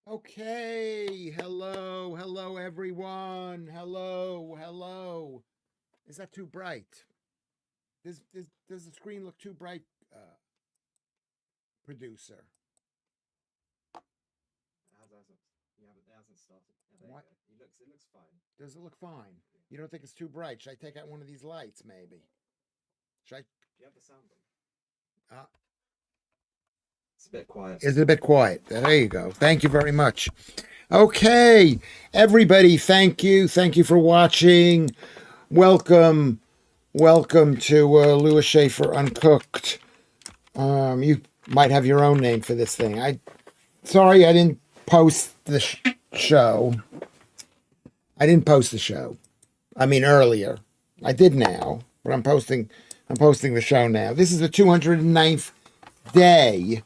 Okay, hello everyone. Hello. Is that too bright? Does the screen look too bright, producer? It hasn't started. Yeah, there you What? go. It looks fine. Does it look fine? You don't think it's too bright? Should I take out one of these lights, maybe? Should Do you have the sound on? I? It's a bit quiet. Is it a bit quiet? There you go. Thank you very much. Okay, everybody, thank you. Thank you for watching. Welcome, welcome to Lewis Schaffer Uncooked. You might have your own name for this thing. Sorry I didn't post the show. I didn't post the show. I mean earlier. I did now, but I'm posting the show now. This is the 209th day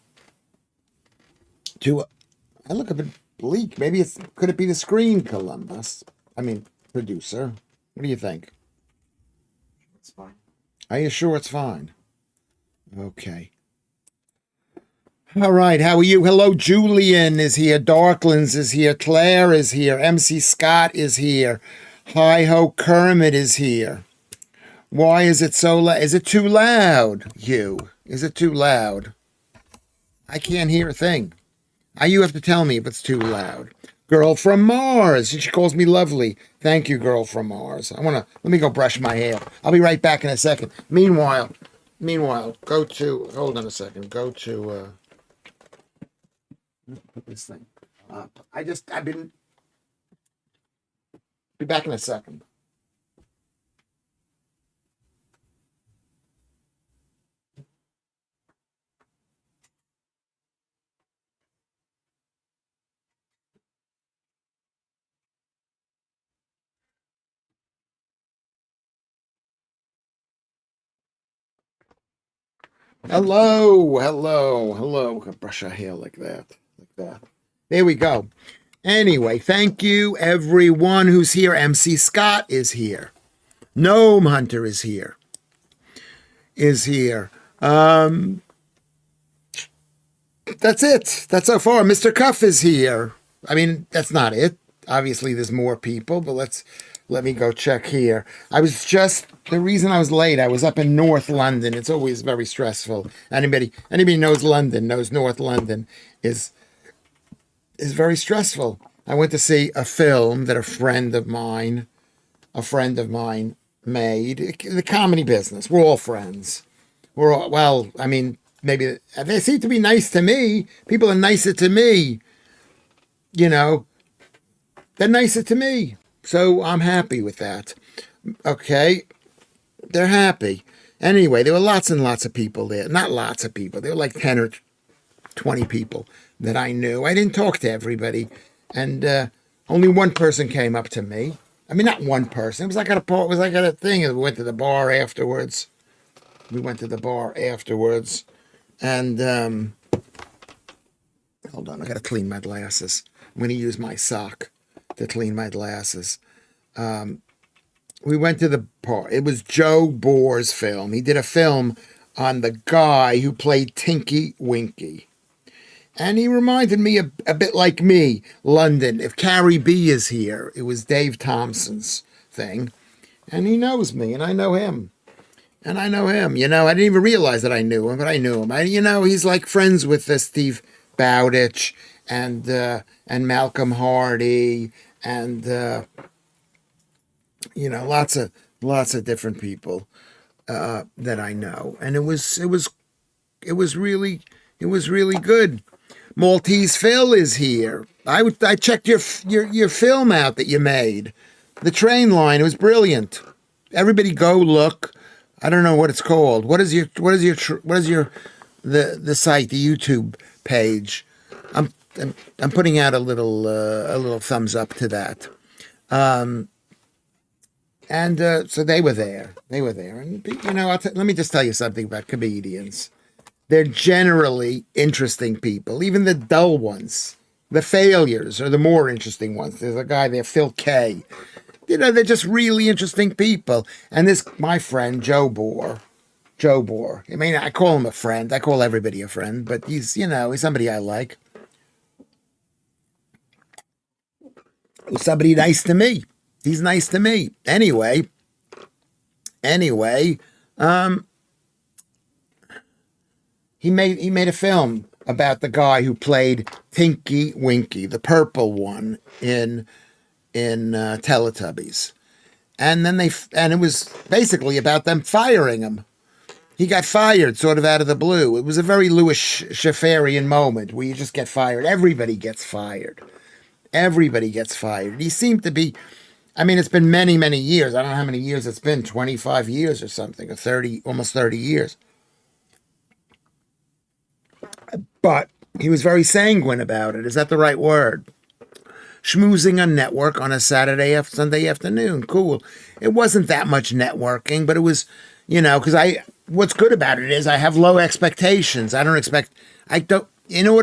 to I look a bit bleak. Maybe could it be the screen, Columbus? I mean, producer. What do you think? It's fine. Are you sure it's fine? Okay. All right, how are you? Hello, Julian is here. Darklands is here. Claire is here. MC Scott is here. Hi Ho Kermit is here. Why is it so loud? Is it too loud, Hugh? Is it too loud? I can't hear a thing. You have to tell me if it's too loud. Girl from Mars. She calls me lovely. Thank you, girl from Mars. Let me go brush my hair. I'll be right back in a second. Meanwhile, go to, hold on a second. Go to, put this thing up. Be back in a second. Hello. Could brush our hair like that. There we go. Anyway, thank you everyone who's here. MC Scott is here. Gnome Hunter is here. That's it. That's so far. Mr. Cuff is here. I mean, that's not it. Obviously, there's more people, but let me go check here. The reason I was late, I was up in North London. It's always very stressful. Anybody knows London, knows North London is very stressful. I went to see a film that a friend of mine made. The comedy business. We're all friends. I mean, maybe they seem to be nice to me. People are nicer to me. You know, they're nicer to me. So I'm happy with that. Okay. They're happy. Anyway, there were lots and lots of people there. Not lots of people. There were like 10 or 20 people that I knew. I didn't talk to everybody. And only one person came up to me. I mean, not one person. It was like at a thing. We went to the bar afterwards. And hold on, I got to clean my glasses. I'm going to use my sock to clean my glasses. We went to the bar. It was Joe Bohr's film. He did a film on the guy who played Tinky Winky. And he reminded me a bit like me, London. If Carrie B is here, it was Dave Thompson's thing. And he knows me, and I know him. I didn't even realize that I knew him, but I knew him. He's like friends with Steve Bowditch and Malcolm Hardy and lots of different people that I know, and it was really good. Maltese Phil is here. I checked your film out that you made, the train line. It was brilliant. Everybody go look. I don't know what it's called. What is your the site, the YouTube page? I'm putting out a little thumbs up to that. So they were there. And let me just tell you something about comedians. They're generally interesting people, even the dull ones. The failures are the more interesting ones. There's a guy there, Phil Kay. They're just really interesting people. And my friend, Joe Bohr. I mean, I call him a friend. I call everybody a friend, but he's somebody I like. somebody nice to me. He's nice to me. Anyway, he made a film about the guy who played Tinky Winky, the purple one in Teletubbies, and then and it was basically about them firing him. He got fired sort of out of the blue. It was a very Lewis Schafferian moment where you just get fired. Everybody gets fired. Everybody gets fired. He seemed to be, I mean, it's been many, many years. I don't know how many years it's been, 25 years or something, or 30, almost 30 years. But he was very sanguine about it. Is that the right word? Schmoozing on network on a Sunday afternoon. Cool. It wasn't that much networking, but it was, because what's good about it is I have low expectations. In order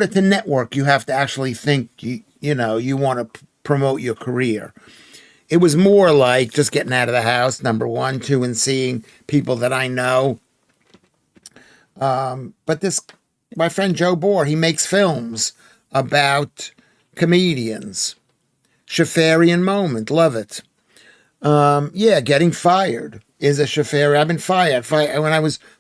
to network, you have to actually think, you want to promote your career. It was more like just getting out of the house, number one, two, and seeing people that I know. But my friend Joe Bohr, he makes films about comedians. Schafferian moment, love it. Getting fired is a Schaffer. I've been fired.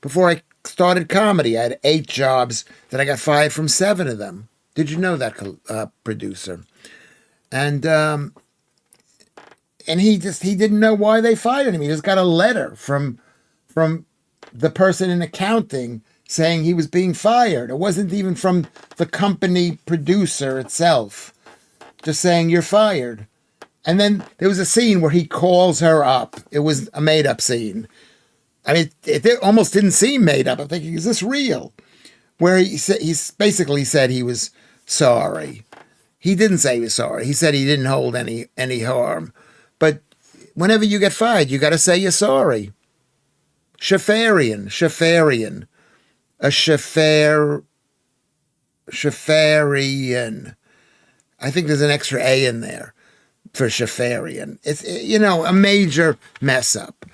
Before I started comedy, I had 8 jobs that I got fired from 7 of them. Did you know that, producer? And he didn't know why they fired him. He just got a letter from the person in accounting saying he was being fired. It wasn't even from the company producer itself, just saying you're fired. And then there was a scene where he calls her up. It was a made-up scene. I mean, it almost didn't seem made up. I'm thinking, is this real? Where he basically said he was sorry. He didn't say he was sorry. He said he didn't hold any harm. But whenever you get fired, you got to say you're sorry. Schafferian. A Schafferian. I think there's an extra A in there for Schafferian. It's, a major mess up.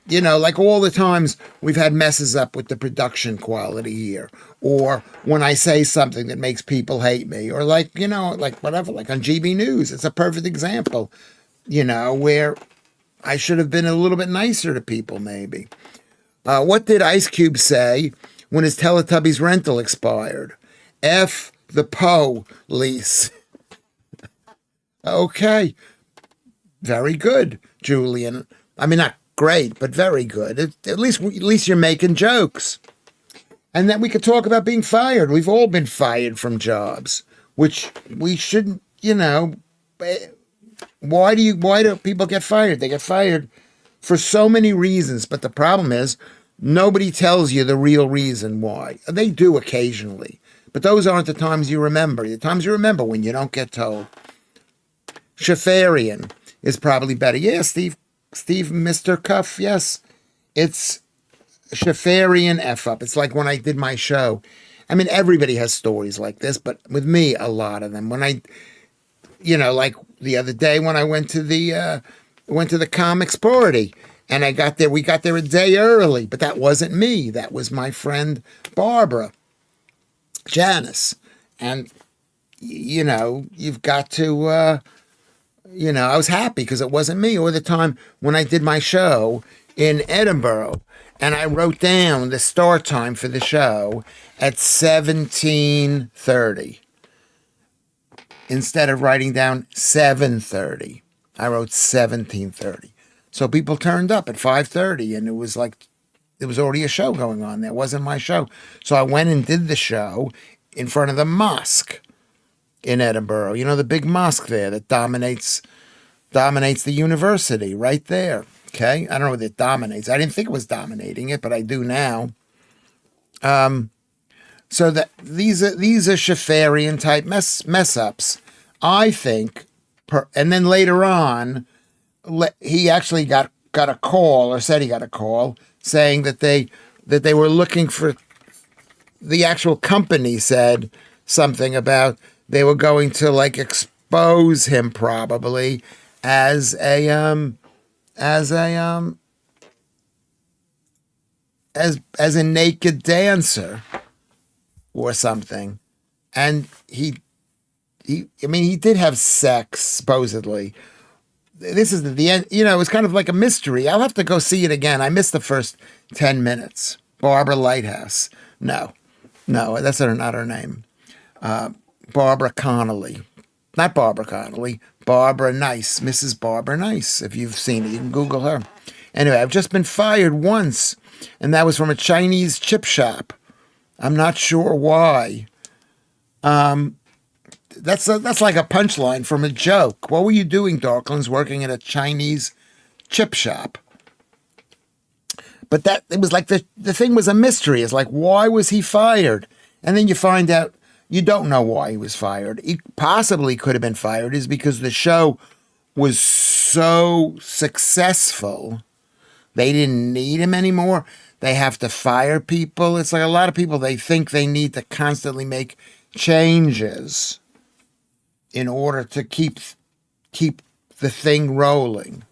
Like all the times we've had messes up with the production quality here, or when I say something that makes people hate me, or like whatever, like on GB News, it's a perfect example, where I should have been a little bit nicer to people, maybe. What did Ice Cube say when his Teletubbies rental expired? F the police. Okay. Very good, Julian. I mean, not great, but very good. At least you're making jokes. And then we could talk about being fired. We've all been fired from jobs, which we shouldn't, why do people get fired? They get fired for so many reasons, but the problem is nobody tells you the real reason why. They do occasionally, but those aren't the times you remember. The times you remember when you don't get told. Schafferian is probably better. Yeah, Steve, Mr. Cuff, yes. It's Schafferian F up. It's like when I did my show. I mean, everybody has stories like this, but with me, a lot of them. When I, like the other day when I went to the comics party, and we got there a day early, but that wasn't me. That was my friend Barbara, Janice. And, you've got to, I was happy because it wasn't me. Or the time when I did my show in Edinburgh, and I wrote down the start time for the show at 17:30. Instead of writing down 7:30, I wrote 17:30. So people turned up at 5:30, and it was like there was already a show going on. That wasn't my show. So I went and did the show in front of the mosque in Edinburgh. The big mosque there that dominates the university right there. Okay, I don't know whether it dominates. I didn't think it was dominating it, but I do now. So that these are Schafferian type mess ups, I think. And then later on, he actually got a call, or said he got a call, saying that they were looking for. The actual company said something about they were going to expose him probably as a naked dancer or something, and he he did have sex, supposedly. This is the end. You know, it's kind of like a mystery. I'll have to go see it again. I missed the first 10 minutes. Barbara Lighthouse. No, that's not her name. Barbara Connolly. Not Barbara Connolly. Barbara Nice. Mrs. Barbara Nice. If you've seen it, you can Google her. Anyway, I've just been fired once, and that was from a Chinese chip shop. I'm not sure why. That's like a punchline from a joke. What were you doing, Darklins, working at a Chinese chip shop? But it was like the thing was a mystery. It's like, why was he fired? And then you find out you don't know why he was fired. He possibly could have been fired is because the show was so successful. They didn't need him anymore. They have to fire people. It's like a lot of people, they think they need to constantly make changes in order to keep the thing rolling.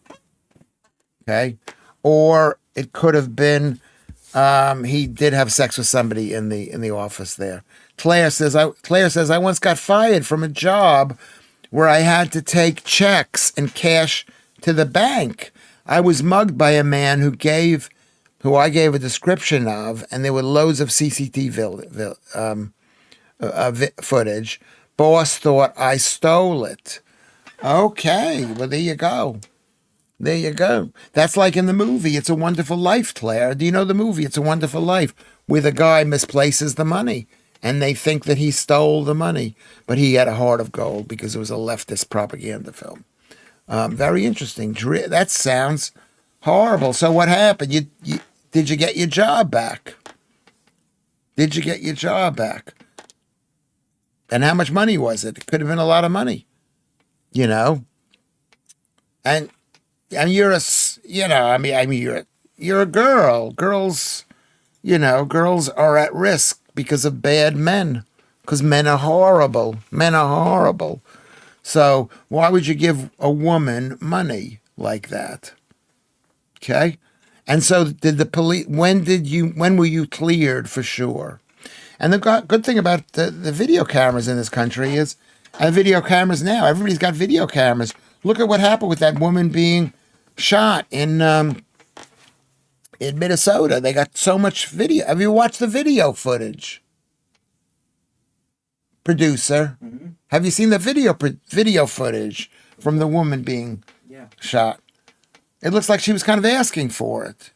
Okay? Or it could have been he did have sex with somebody in the office there. Claire says I once got fired from a job where I had to take checks and cash to the bank. I was mugged by a man who I gave a description of, and there were loads of CCTV footage. Boss thought I stole it. Okay, well, there you go. There you go. That's like in the movie, It's a Wonderful Life, Claire. Do you know the movie, It's a Wonderful Life, where the guy misplaces the money, and they think that he stole the money, but he had a heart of gold because it was a leftist propaganda film. Very interesting. That sounds horrible. So what happened? Did you get your job back? Did you get your job back? And how much money was it? It could have been a lot of money, you know. And you're you're a girl. Girls are at risk because of bad men. Because men are horrible. Men are horrible. So why would you give a woman money like that? Okay. And so did the police, when were you cleared for sure? And the good thing about the video cameras in this country is, I have video cameras now. Everybody's got video cameras. Look at what happened with that woman being shot in Minnesota. They got so much video. Have you watched the video footage? Producer, have you seen the video footage from the woman being shot? It looks like she was kind of asking for it.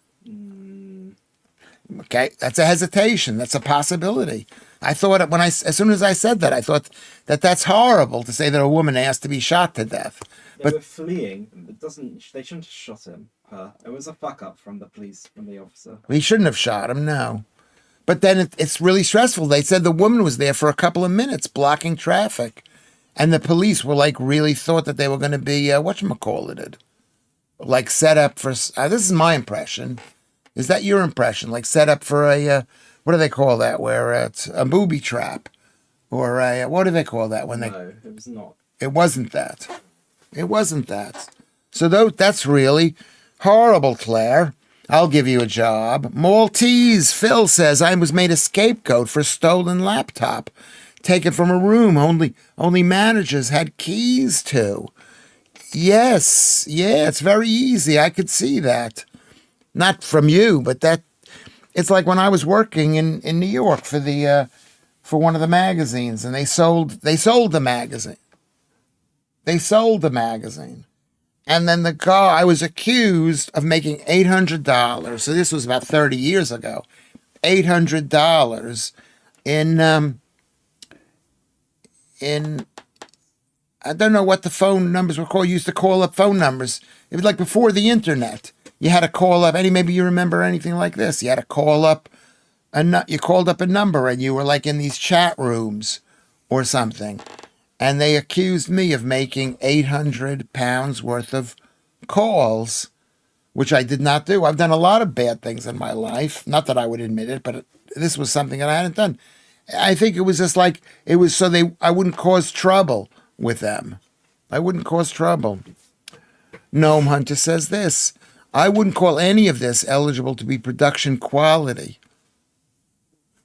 Okay, that's a hesitation. That's a possibility. I thought as soon as I said that, I thought that's horrible to say that a woman asked to be shot to death. They were fleeing. They shouldn't have shot her. It was a fuck up from the police, from the officer. He shouldn't have shot him, no. But then it's really stressful. They said the woman was there for a couple of minutes blocking traffic. And the police were really thought that they were going to be, whatchamacallit, like set up for, this is my impression. Is that your impression? Like set up for a, what do they call that? Where it's a booby trap. Or what do they call that? No, it was not. It wasn't that. It wasn't that. So that's really horrible, Claire. I'll give you a job. Maltese Phil says I was made a scapegoat for a stolen laptop taken from a room only managers had keys to. Yes, yeah, it's very easy. I could see that. Not from you, but it's like when I was working in New York for one of the magazines, and they sold the magazine. They sold the magazine. And then I was accused of making $800. So this was about 30 years ago. $800 in I don't know what the phone numbers were called. You used to call up phone numbers. It was like before the internet. You had to call up maybe you remember anything like this. You had to call up you called up a number and you were like in these chat rooms or something. And they accused me of making £800 worth of calls, which I did not do. I've done a lot of bad things in my life. Not that I would admit it, but this was something that I hadn't done. I think it was just like, it was so I wouldn't cause trouble with them. I wouldn't cause trouble. Gnome Hunter says this: I wouldn't call any of this eligible to be production quality.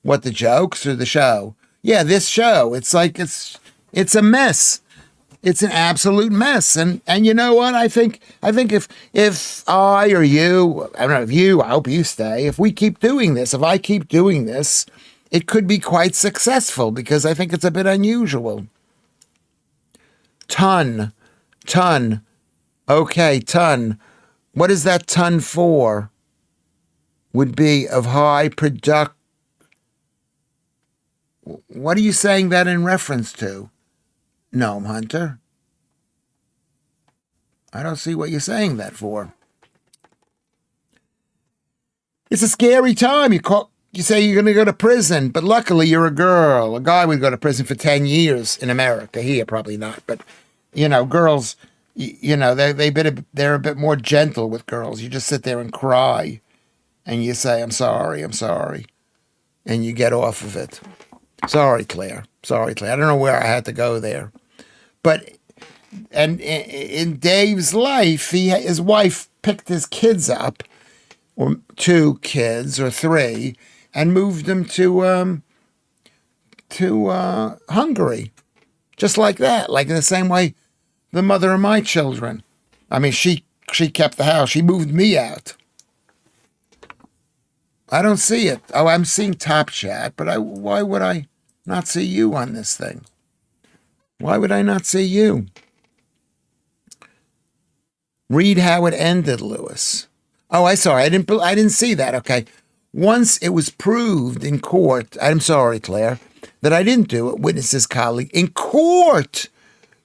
What, the jokes or the show? Yeah, this show. It's like, It's a mess. It's an absolute mess. And you know what? I think if I or you, I don't know if you, I hope you stay. If we keep doing this, if I keep doing this, it could be quite successful because I think it's a bit unusual. Ton. Okay, ton. What is that ton for? Would be of high product. What are you saying that in reference to? Gnome Hunter? I don't see what you're saying that for. It's a scary time. You say you're going to go to prison, but luckily you're a girl. A guy would go to prison for 10 years in America. Here, probably not. But, girls, they're a bit more gentle with girls. You just sit there and cry and you say, I'm sorry. And you get off of it. Sorry, Claire. I don't know where I had to go there. But and in Dave's life, his wife picked his kids up, or 2 kids or 3, and moved them to Hungary, just like that, like in the same way the mother of my children. I mean, she kept the house. She moved me out. I don't see it. Oh, I'm seeing Top Chat, but why would I not see you on this thing? Why would I not see you? Read how it ended, Lewis. Oh, I didn't see that. Okay. Once it was proved in court, I'm sorry, Claire, that I didn't do it, witness's colleague, in court,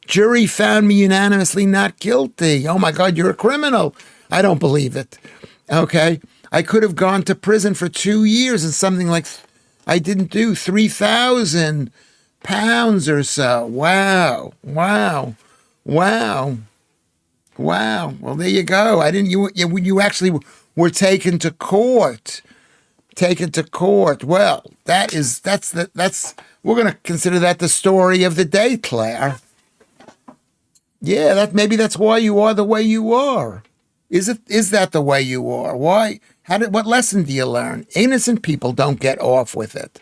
jury found me unanimously not guilty. Oh my God, you're a criminal. I don't believe it. Okay. I could have gone to prison for 2 years and something like, I didn't do 3,000 pounds or so. Wow. Well, there you go. You actually were taken to court. Well, we're going to consider that the story of the day, Claire. Yeah, maybe that's why you are the way you are. Is that the way you are? Why? What lesson do you learn? Innocent people don't get off with it.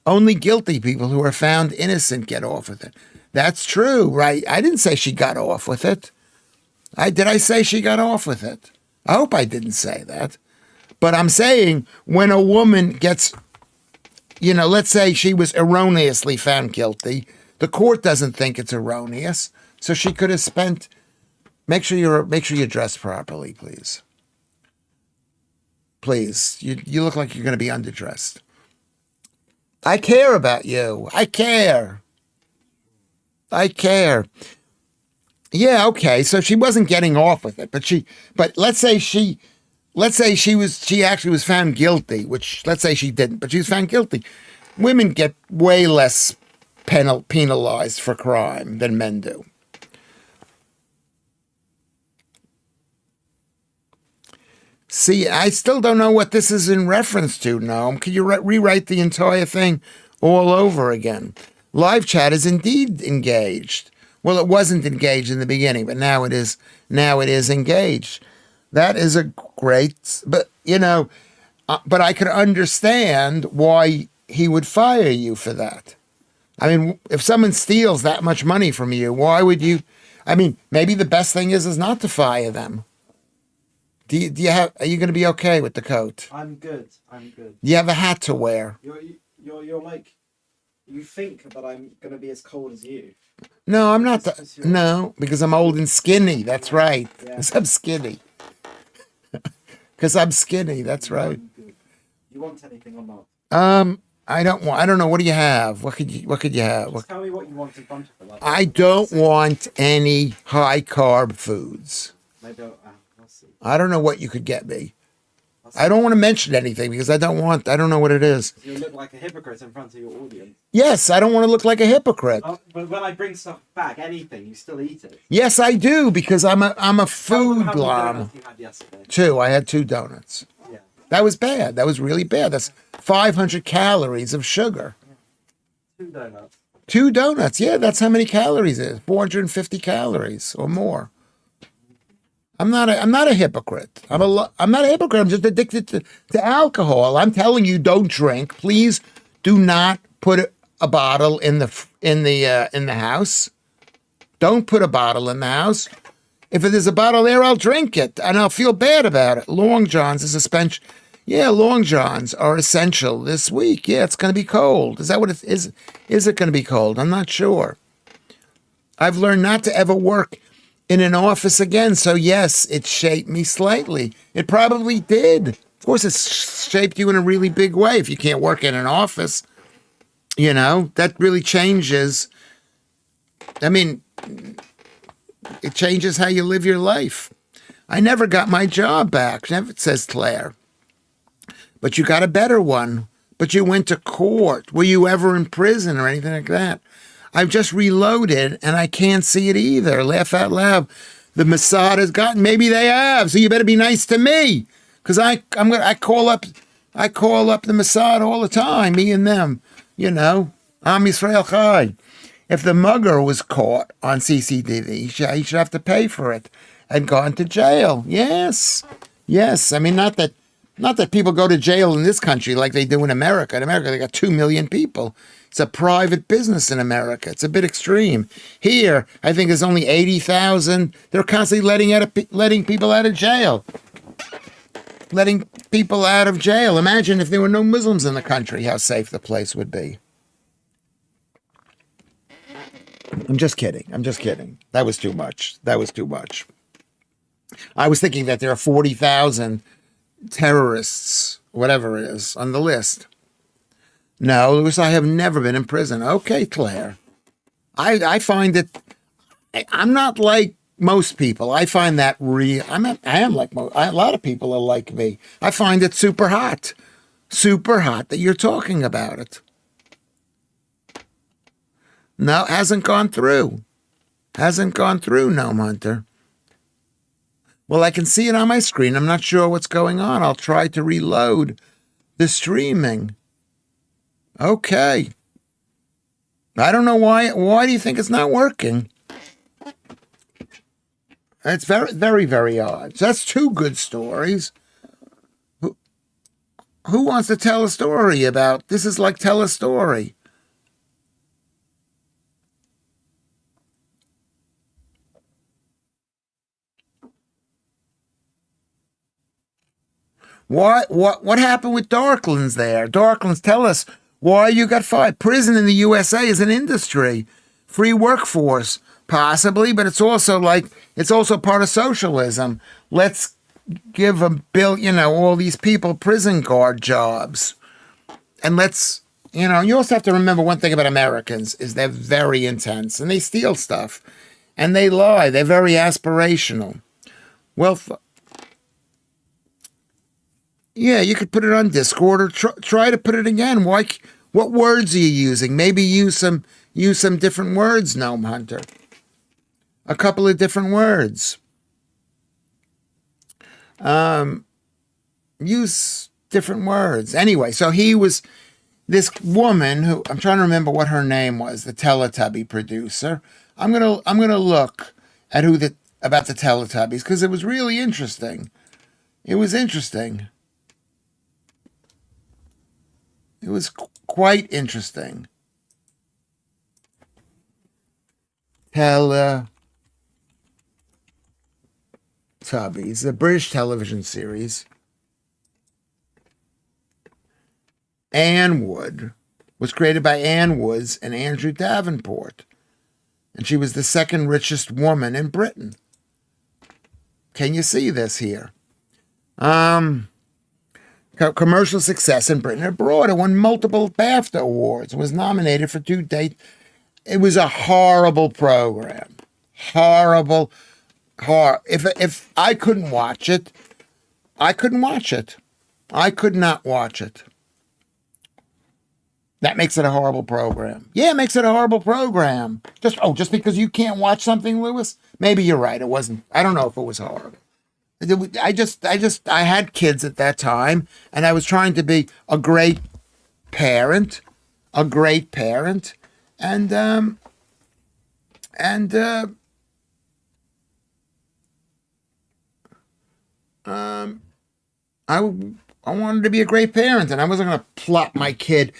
Only guilty people who are found innocent get off with it. That's true, right? I didn't say she got off with it. Did I say she got off with it? I hope I didn't say that. But I'm saying when a woman gets, let's say she was erroneously found guilty, the court doesn't think it's erroneous, so she could have spent. Make sure you dress properly, please. Please, you look like you're going to be underdressed. I care about you. I care. Yeah, okay. So she wasn't getting off with it, but let's say she actually was found guilty, which let's say she didn't, but she was found guilty. Women get way less penalized for crime than men do. See, I still don't know what this is in reference to, Noam. Can you rewrite the entire thing all over again? Live chat is indeed engaged. Well, it wasn't engaged in the beginning, but now it is. Now it is engaged. That is a great, but but I could understand why he would fire you for that. I mean, if someone steals that much money from you, why would you? I mean, maybe the best thing is not to fire them. Are you going to be okay with the coat? I'm good. Do you have a hat to wear? You're like, you think that I'm going to be as cold as you. No, I'm not. No, because I'm old and skinny. That's right. Because I'm skinny. That's right. You want anything or not? I don't know. What do you have? What could you have? Just tell me what you want in front of it. I don't want any high carb foods. Maybe I'll see. I don't know what you could get me. I don't want to mention anything because I don't know what it is. You look like a hypocrite in front of your audience. Yes, I don't want to look like a hypocrite. But when I bring stuff back, anything, you still eat it. Yes, I do because I'm a food glom. You had yesterday? 2. I had 2 donuts. Yeah. That was bad. That was really bad. That's 500 calories of sugar. 2 donuts. 2 donuts. Yeah, that's how many calories it is. 450 calories or more. I'm not a hypocrite. I'm not a hypocrite. I'm just addicted to alcohol. I'm telling you, don't drink. Please do not put a bottle in the house. Don't put a bottle in the house. If there's a bottle there, I'll drink it and I'll feel bad about it. Long Johns is suspension. Yeah, Long Johns are essential this week. Yeah, it's going to be cold. Is that what it is? Is it going to be cold? I'm not sure. I've learned not to ever work in an office again. So yes, it shaped me slightly. It probably did. Of course, it's shaped you in a really big way. If you can't work in an office, that really changes. I mean, it changes how you live your life. I never got my job back, says Claire. But you got a better one. But you went to court. Were you ever in prison or anything like that? I've just reloaded and I can't see it either. Laugh out loud. The Mossad has gotten. Maybe they have. So you better be nice to me, because I call up the Mossad all the time. Me and them. Am Yisrael Chai. If the mugger was caught on CCTV, he should have to pay for it and gone to jail. Yes. I mean, not that people go to jail in this country like they do in America. In America, they got 2 million people. It's a private business in America. It's a bit extreme. Here, I think there's only 80,000. They're constantly letting people out of jail. Letting people out of jail. Imagine if there were no Muslims in the country, how safe the place would be. I'm just kidding. That was too much. I was thinking that there are 40,000 terrorists, whatever it is, on the list. No, Lewis, I have never been in prison. Okay, Claire. I find that I'm not like most people. I find that I am like a lot of people are like me. I find it super hot that you're talking about it. No, hasn't gone through. Gnome Hunter. Well, I can see it on my screen. I'm not sure what's going on. I'll try to reload the streaming. Okay. I don't know why. Why do you think it's not working? It's very, very, very odd. So that's 2 good stories. Who wants to tell a story about? This is like tell a story. What happened with Darklands there? Darklands, tell us why you got fired. Prison in the USA is an industry. Free workforce, possibly, but it's also part of socialism. Let's give all these people prison guard jobs. And you also have to remember one thing about Americans is they're very intense and they steal stuff and they lie. They're very aspirational. Well, yeah, you could put it on Discord or try to put it again. What words are you using? Maybe use some different words, Gnome Hunter. A couple of different words. Use different words. Anyway, so he was this woman who I'm trying to remember what her name was, the Teletubby producer. I'm gonna look at about the Teletubbies because it was really interesting. It was interesting. It was quite interesting. Teletubbies, a British television series. Anne Wood was created by Anne Woods and Andrew Davenport, and she was the 2nd richest woman in Britain. Can you see this here? Commercial success in Britain and abroad. It won multiple BAFTA awards. It was nominated for 2 dates. It was a horrible program. Horrible. If I couldn't watch it, I couldn't watch it. I could not watch it. That makes it a horrible program. Yeah, it makes it a horrible program. Just because you can't watch something, Lewis? Maybe you're right. It wasn't. I don't know if it was horrible. I had kids at that time, and I was trying to be a great parent, and I wanted to be a great parent, and I wasn't going to plot my kid.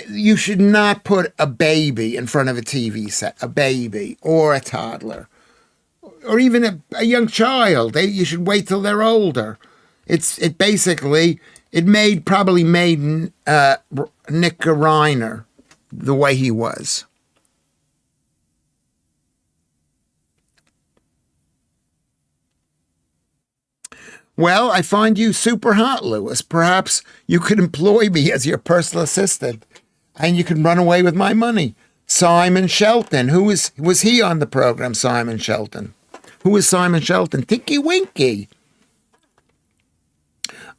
You should not put a baby in front of a TV set, a baby or a toddler, or even a young child. You should wait till they're older. It probably made Nick Reiner the way he was. Well, I find you super hot, Lewis. Perhaps you could employ me as your personal assistant, and you can run away with my money. Simon Shelton. Was he on the program, Simon Shelton? Who was Simon Shelton? Tinky Winky.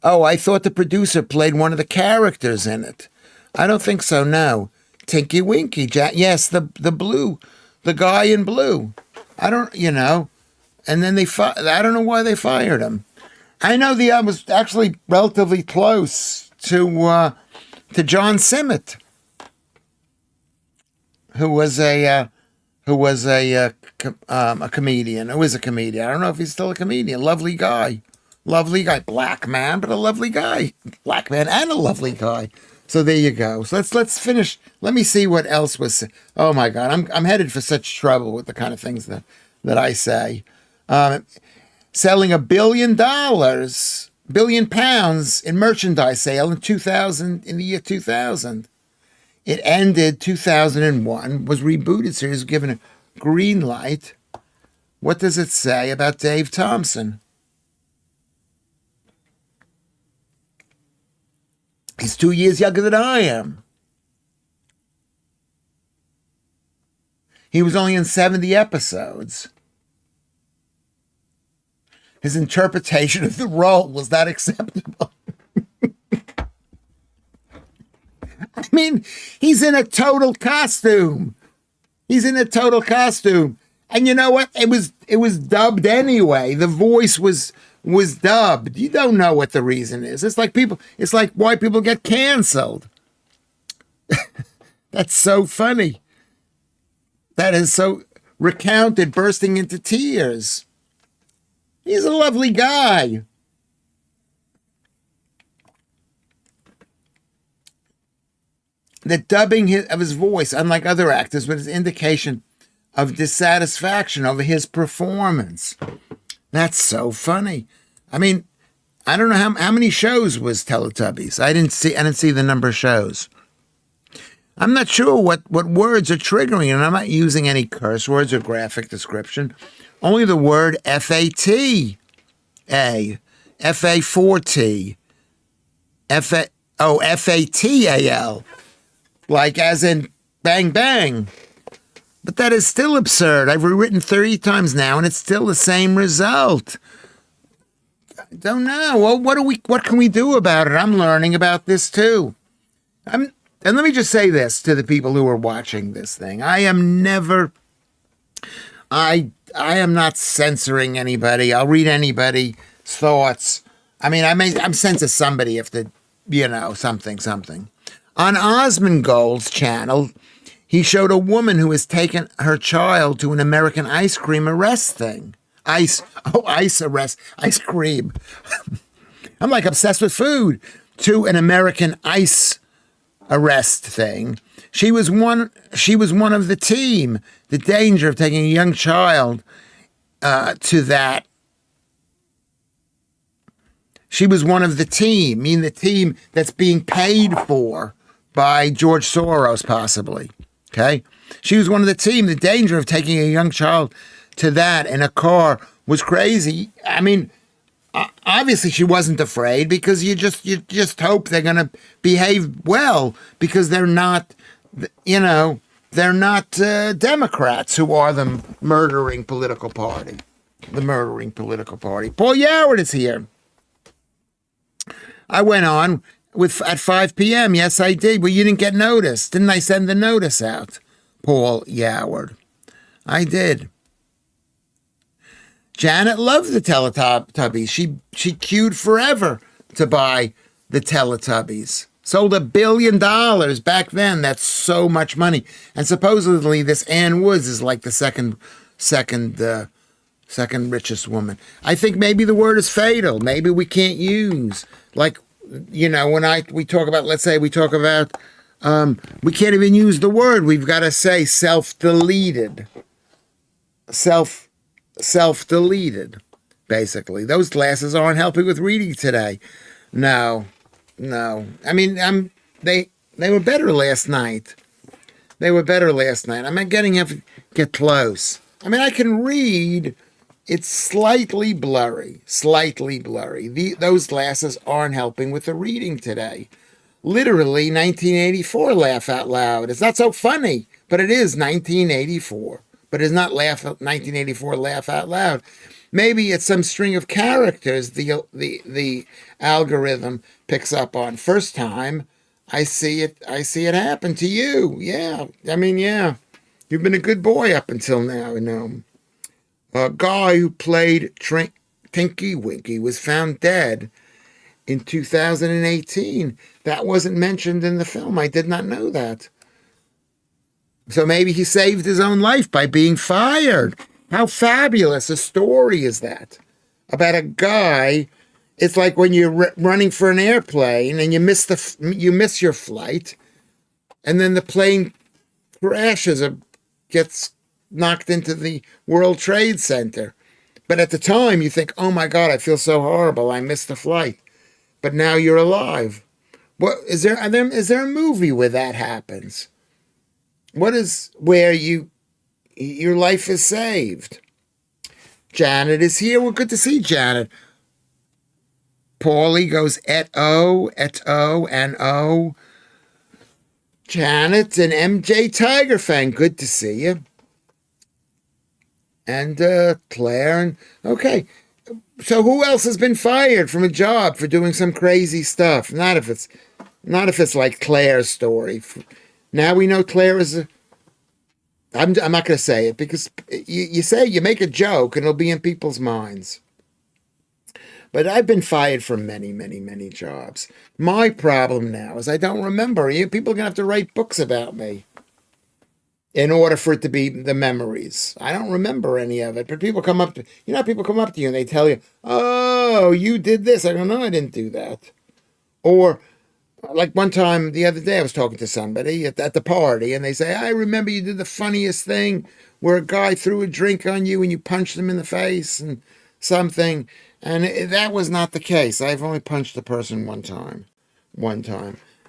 Oh, I thought the producer played one of the characters in it. I don't think so, no. Tinky Winky. Yes, the blue. The guy in blue. I don't, and then I don't know why they fired him. I know I was actually relatively close to John Simmet, who was a comedian. Who is a comedian? I don't know if he's still a comedian. Lovely guy, black man, but a lovely guy, black man and a lovely guy. So there you go. So let's finish. Let me see what else was. Oh my God, I'm headed for such trouble with the kind of things that I say. Selling £1 billion, £1 billion in merchandise sale in the year 2000. It ended 2001, was rebooted, so he was given a green light. What does it say about Dave Thompson? He's 2 years younger than I am. He was only in 70 episodes. His interpretation of the role was not acceptable. I mean, he's in a total costume. And you know what? It was dubbed anyway. The voice was dubbed. You don't know what the reason is. It's like why people get canceled. That's so funny. That is so recounted, bursting into tears. He's a lovely guy. The dubbing of his voice, unlike other actors, was an indication of dissatisfaction over his performance. That's so funny. I mean, I don't know how many shows was Teletubbies. I didn't see the number of shows. I'm not sure what words are triggering, and I'm not using any curse words or graphic description. Only the word FATA, FA4T, FATAL, like as in bang bang. But that is still absurd. I've rewritten 30 times now, and it's still the same result. I don't know. Well, what can we do about it? I'm learning about this too. And let me just say this to the people who are watching this thing. I am not censoring anybody. I'll read anybody's thoughts. I mean, I'm censor somebody if something. On Osmongold's channel, he showed a woman who has taken her child to an American ice cream arrest thing. Ice cream. I'm like obsessed with food. To an American ice arrest thing. She was one of the team. The danger of taking a young child to that. She was one of the team, meaning the team that's being paid for by George Soros, possibly. Okay? She was one of the team. The danger of taking a young child to that in a car was crazy. I mean, obviously she wasn't afraid, because you just hope they're going to behave well, because they're not, Democrats who are the murdering political party. Paul Yoward is here. I went on at 5 p.m. Yes, I did. Well, you didn't get notice. Didn't I send the notice out? Paul Yoward. I did. Janet loved the Teletubbies. She queued forever to buy the Teletubbies. Sold $1 billion back then. That's so much money. And supposedly this Ann Woods is like the second richest woman. I think maybe the word is fatal. Maybe we can't use, like, when we talk about, let's say we talk about We can't even use the word. We've got to say self-deleted. Self-deleted, basically. Those glasses aren't helping with reading today. No. I mean, they were better last night. I'm not get close. I mean, I can read. It's slightly blurry. Those glasses aren't helping with the reading today. Literally 1984 laugh out loud. It's not so funny, but it is 1984. But it's not 1984 laugh out loud. Maybe it's some string of characters the algorithm picks up on. First time I see it happen to you. Yeah. I mean, yeah. You've been a good boy up until now, you know. A guy who played Tinky Winky was found dead in 2018. That wasn't mentioned in the film. I did not know that. So maybe he saved his own life by being fired. How fabulous a story is that? About a guy. It's like when you're running for an airplane and you miss your flight, and then the plane crashes or gets knocked into the World Trade Center. But at the time you think, oh my God, I feel so horrible. I missed the flight. But now you're alive. What is there a movie where that happens? What is where your life is saved? Janet is here. Well, good to see Janet. Paulie goes et o, and o. Janet and MJ Tiger Fang, good to see you. And Claire and okay. So who else has been fired from a job for doing some crazy stuff? Not if it's like Claire's story. Now we know Claire is a. I'm not going to say it because you make a joke and it'll be in people's minds. But I've been fired from many, many, many jobs. My problem now is I don't remember. People are going to have to write books about me in order for it to be the memories. I don't remember any of it. But people come up to you and they tell you, oh, you did this. I go, no, I didn't do that. Or like one time the other day I was talking to somebody at the party and they say, I remember you did the funniest thing where a guy threw a drink on you and you punched him in the face and something. And that was not the case. I've only punched a person one time.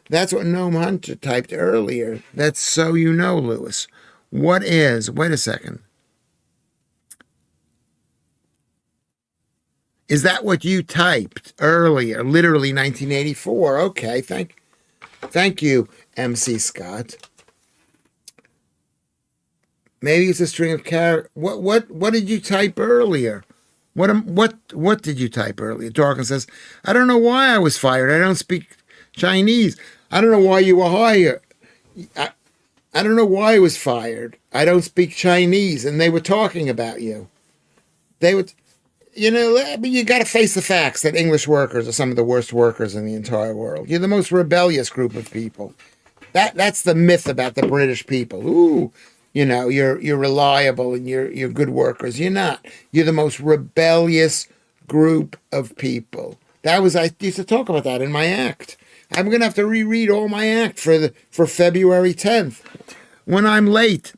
That's what Noam Hunter typed earlier. That's so you know, Lewis. Wait a second. Is that what you typed earlier? Literally 1984. Okay, thank you, MC Scott. Maybe it's a string of characters. What did you type earlier? What did you type earlier? Dawkins says, I don't know why I was fired. I don't speak Chinese. I don't know why you were hired. I don't know why I was fired. I don't speak Chinese. And they were talking about you. They would, you got to face the facts that English workers are some of the worst workers in the entire world. You're the most rebellious group of people. That's the myth about the British people. Ooh, you're reliable and you're good workers. You're not. You're the most rebellious group of people. I used to talk about that in my act. I'm going to have to reread all my act for February 10th. When I'm late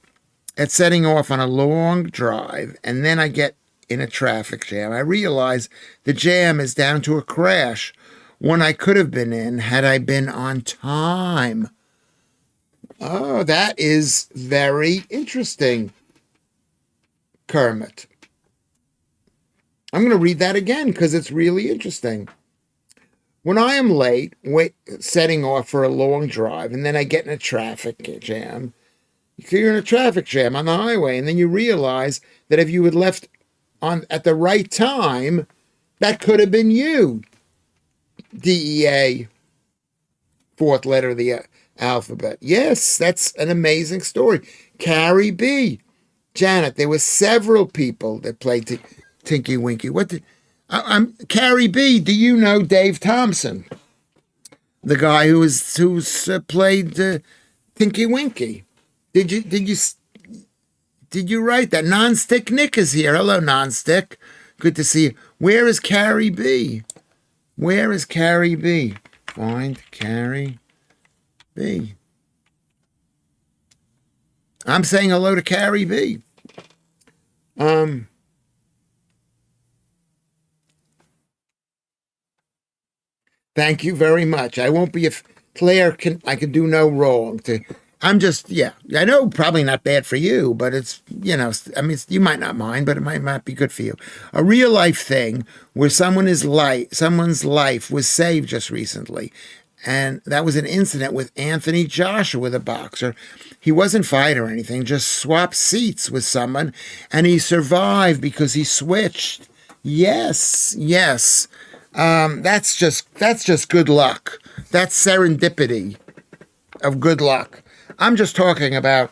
at setting off on a long drive and then I get in a traffic jam, I realize the jam is down to a crash, one I could have been in had I been on time. Oh, that is very interesting, Kermit. I'm going to read that again because it's really interesting. When I am late, setting off for a long drive, and then I get in a traffic jam, you're in a traffic jam on the highway, and then you realize that if you had left at the right time, that could have been you. DEA, fourth letter of the alphabet. Yes, that's an amazing story. Carrie B. Janet, there were several people that played Tinky Winky. Carrie B., do you know Dave Thompson? The guy who's played Tinky Winky. Did you write that? Nonstick Nick is here. Hello, Nonstick. Good to see you. Where is Carrie B? Find Carrie B. I'm saying hello to Carrie B. Thank you very much. I won't be if Claire can. I can do no wrong. To I'm just yeah. I know probably not bad for you, but it's I mean you might not mind, but it might not be good for you. A real life thing where someone's life was saved just recently, and that was an incident with Anthony Joshua, the boxer. He wasn't fired or anything, just swapped seats with someone, and he survived because he switched. Yes, yes. That's just good luck. That's serendipity of good luck. I'm just talking about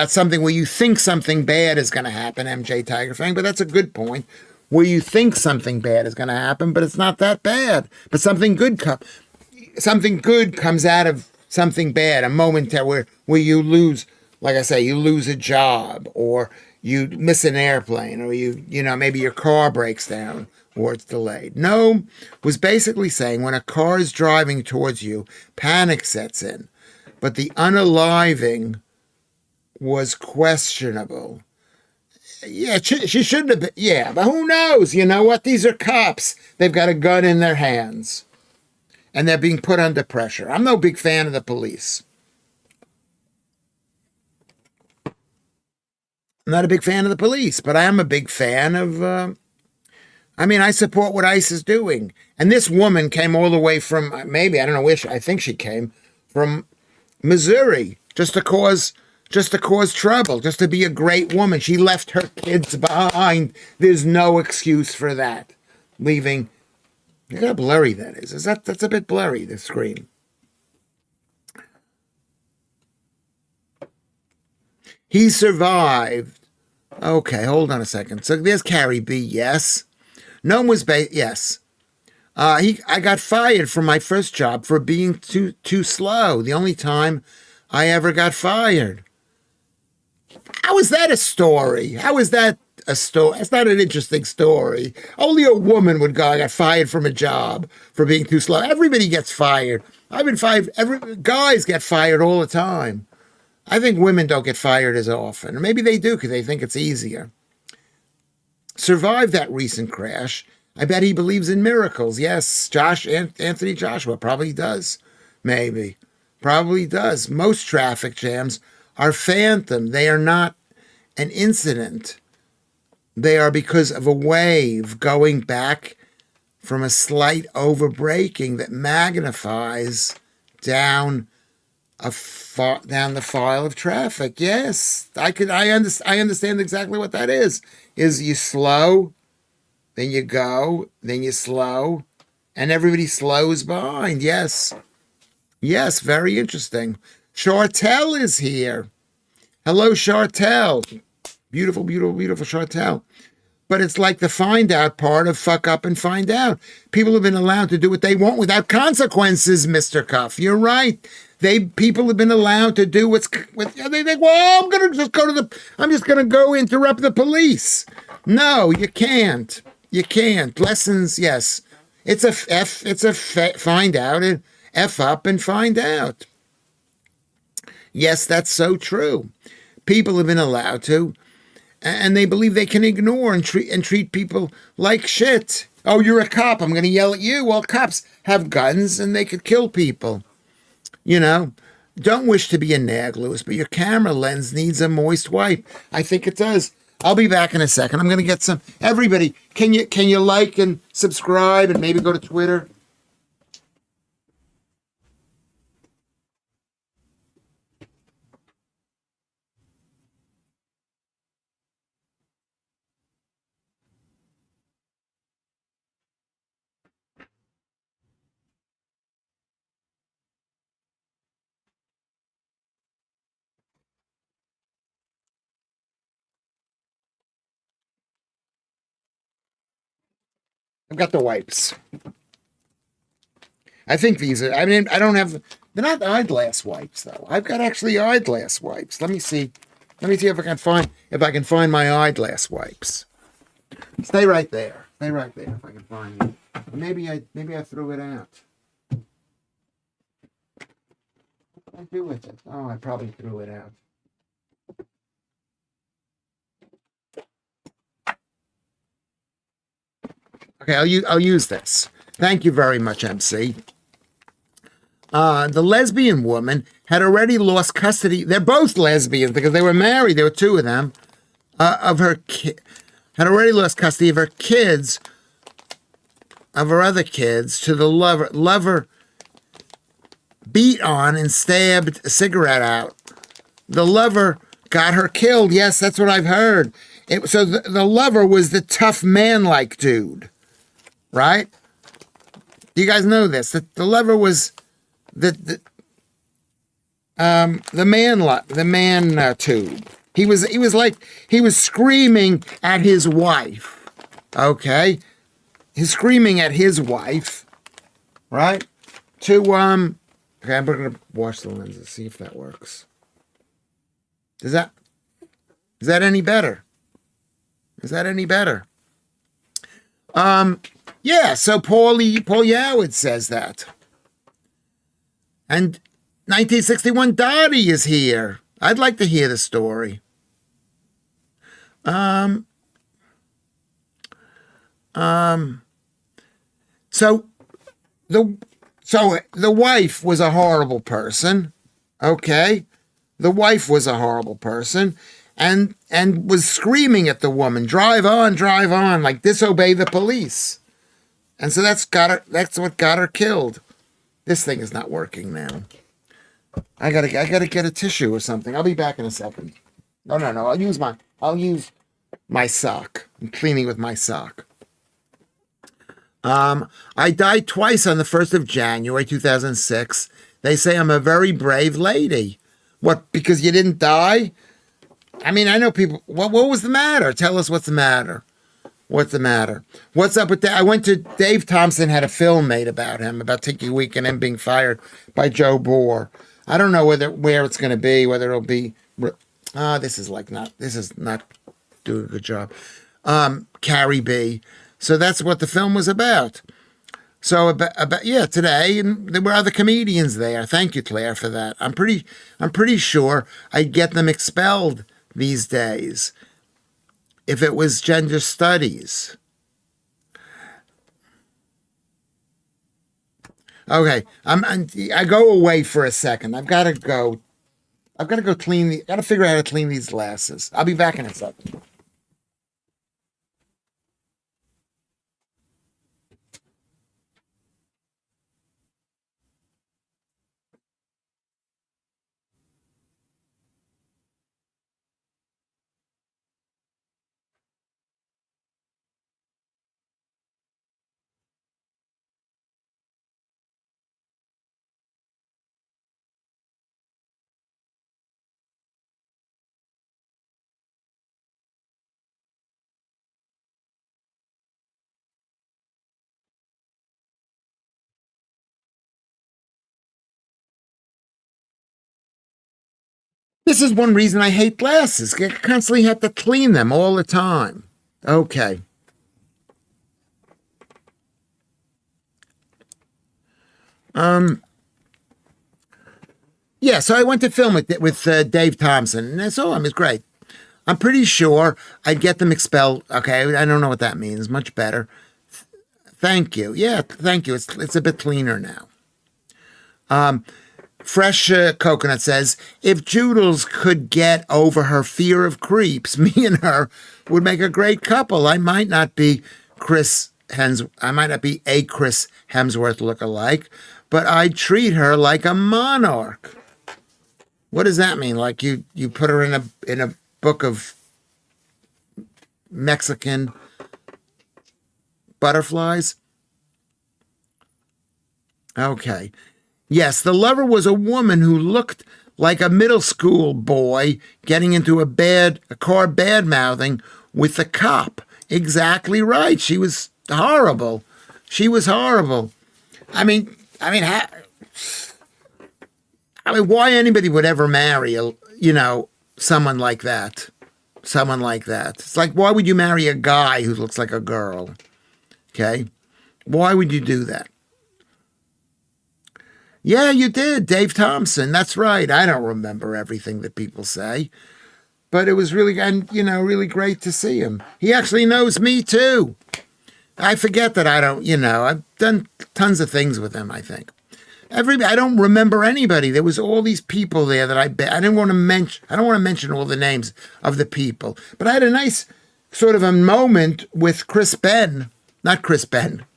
something where you think something bad is going to happen, MJ Tiger Fang, but that's a good point. Where you think something bad is going to happen, but it's not that bad. But something good comes out of something bad. A moment where you lose, like I say, you lose a job, or you miss an airplane, or maybe your car breaks down or it's delayed. No, was basically saying when a car is driving towards you, panic sets in, but the unaliving was questionable. Yeah, she shouldn't have been. Yeah, but who knows? You know what? These are cops. They've got a gun in their hands and they're being put under pressure. I'm no big fan of the police. I'm not a big fan of the police, but I am a big fan of. I mean, I support what ICE is doing. And this woman came all the way from maybe I don't know where. I think she came from Missouri just to cause trouble, just to be a great woman. She left her kids behind. There's no excuse for that. Leaving. Look how blurry that is. That's a bit blurry, the screen. He survived. Okay, hold on a second. So there's Carrie B. Yes. No one was yes. I got fired from my first job for being too slow. The only time I ever got fired. How is that a story? How is that a story? It's not an interesting story. Only a woman would go, I got fired from a job for being too slow. Everybody gets fired. I've been fired. Guys get fired all the time. I think women don't get fired as often. Or maybe they do because they think it's easier. Survived that recent crash. I bet he believes in miracles. Yes, Anthony Joshua probably does. Maybe. Probably does. Most traffic jams are phantom. They are not an incident. They are because of a wave going back from a slight overbraking that magnifies down down the file of traffic. Yes, I understand exactly what that is. Is you slow, then you go, then you slow, and everybody slows behind. Yes. Yes, very interesting. Chartel is here. Hello, Chartel. Beautiful, beautiful, beautiful Chartel. But it's like the find out part of fuck up and find out. People have been allowed to do what they want without consequences, Mr. Cuff. You're right. People have been allowed to do they think, well, I'm just gonna go interrupt the police. No, you can't. You can't. Lessons, yes. It's a find out and F up and find out. Yes, that's so true. People have been allowed to, and they believe they can ignore and treat people like shit. Oh, you're a cop. I'm going to yell at you. Well, cops have guns and they could kill people. You know, don't wish to be a nag, Lewis, but your camera lens needs a moist wipe. I think it does. I'll be back in a second. I'm going to get some. Everybody, can you like and subscribe and maybe go to Twitter? I've got the wipes. I think these are. I mean, I don't have. They're not eyeglass wipes though. I've got actually eyeglass wipes. Let me see. Let me see if I can find my eyeglass wipes. Stay right there. Stay right there if I can find it. Maybe I threw it out. What did I do with it? Oh, I probably threw it out. Okay, I'll use this. Thank you very much, MC. The lesbian woman had already lost custody. They're both lesbians because they were married. There were two of them. Of her had already lost custody of her kids, of her other kids, to the lover. Lover beat on and stabbed a cigarette out. The lover got her killed. Yes, that's what I've heard. So the lover was the tough man-like dude, right? Do you guys know this? The lover was the man tube. He was screaming at his wife. Okay, he's screaming at his wife, right? Okay, I'm gonna wash the lenses, see if that works. Is that any better? Is that any better? Yeah, so Paul Yoward says that. And 1961 Dottie is here. I'd like to hear the story. So the wife was a horrible person. Okay? The wife was a horrible person and was screaming at the woman, drive on, like disobey the police. And so that's what got her killed. This thing is not working now. I gotta get a tissue or something. I'll be back in a second. No. I'll use my sock. I'm cleaning with my sock. I died twice on the 1st of January, 2006. They say I'm a very brave lady. What, because you didn't die? I mean, I know people. What was the matter? Tell us what's the matter. What's the matter? What's up with that? I went to Dave Thompson had a film made about him, about Tiki Week and him being fired by Joe Bohr. I don't know where it's going to be, whether it'll be. This is not doing a good job. Carrie B. So that's what the film was about. So today, and there were other comedians there. Thank you, Claire, for that. I'm pretty sure I'd get them expelled these days if it was gender studies. Okay, I go away for a second. I've got to go clean. Got to figure out how to clean these glasses. I'll be back in a second. This is one reason I hate glasses. I constantly have to clean them all the time. Okay. Yeah, so I went to film it with Dave Thompson, and I saw him. It's great. I'm pretty sure I'd get them expelled. Okay, I don't know what that means. Much better. Thank you. Yeah, thank you. It's a bit cleaner now. Fresh Coconut says, if Joodles could get over her fear of creeps, me and her would make a great couple. I might not be a Chris Hemsworth look-alike, but I'd treat her like a monarch. What does that mean? Like you put her in a book of Mexican butterflies? Okay. Yes, the lover was a woman who looked like a middle school boy getting into a car bad-mouthing with the cop. Exactly right. She was horrible. I mean, why anybody would ever marry someone like that? It's like, why would you marry a guy who looks like a girl? Okay? Why would you do that? Yeah, you did. Dave Thompson. That's right. I don't remember everything that people say. But it was really, really great to see him. He actually knows me too. I forget that I don't, I've done tons of things with him, I think. I don't remember anybody. There was all these people there that I didn't want to mention. I don't want to mention all the names of the people, but I had a nice sort of a moment with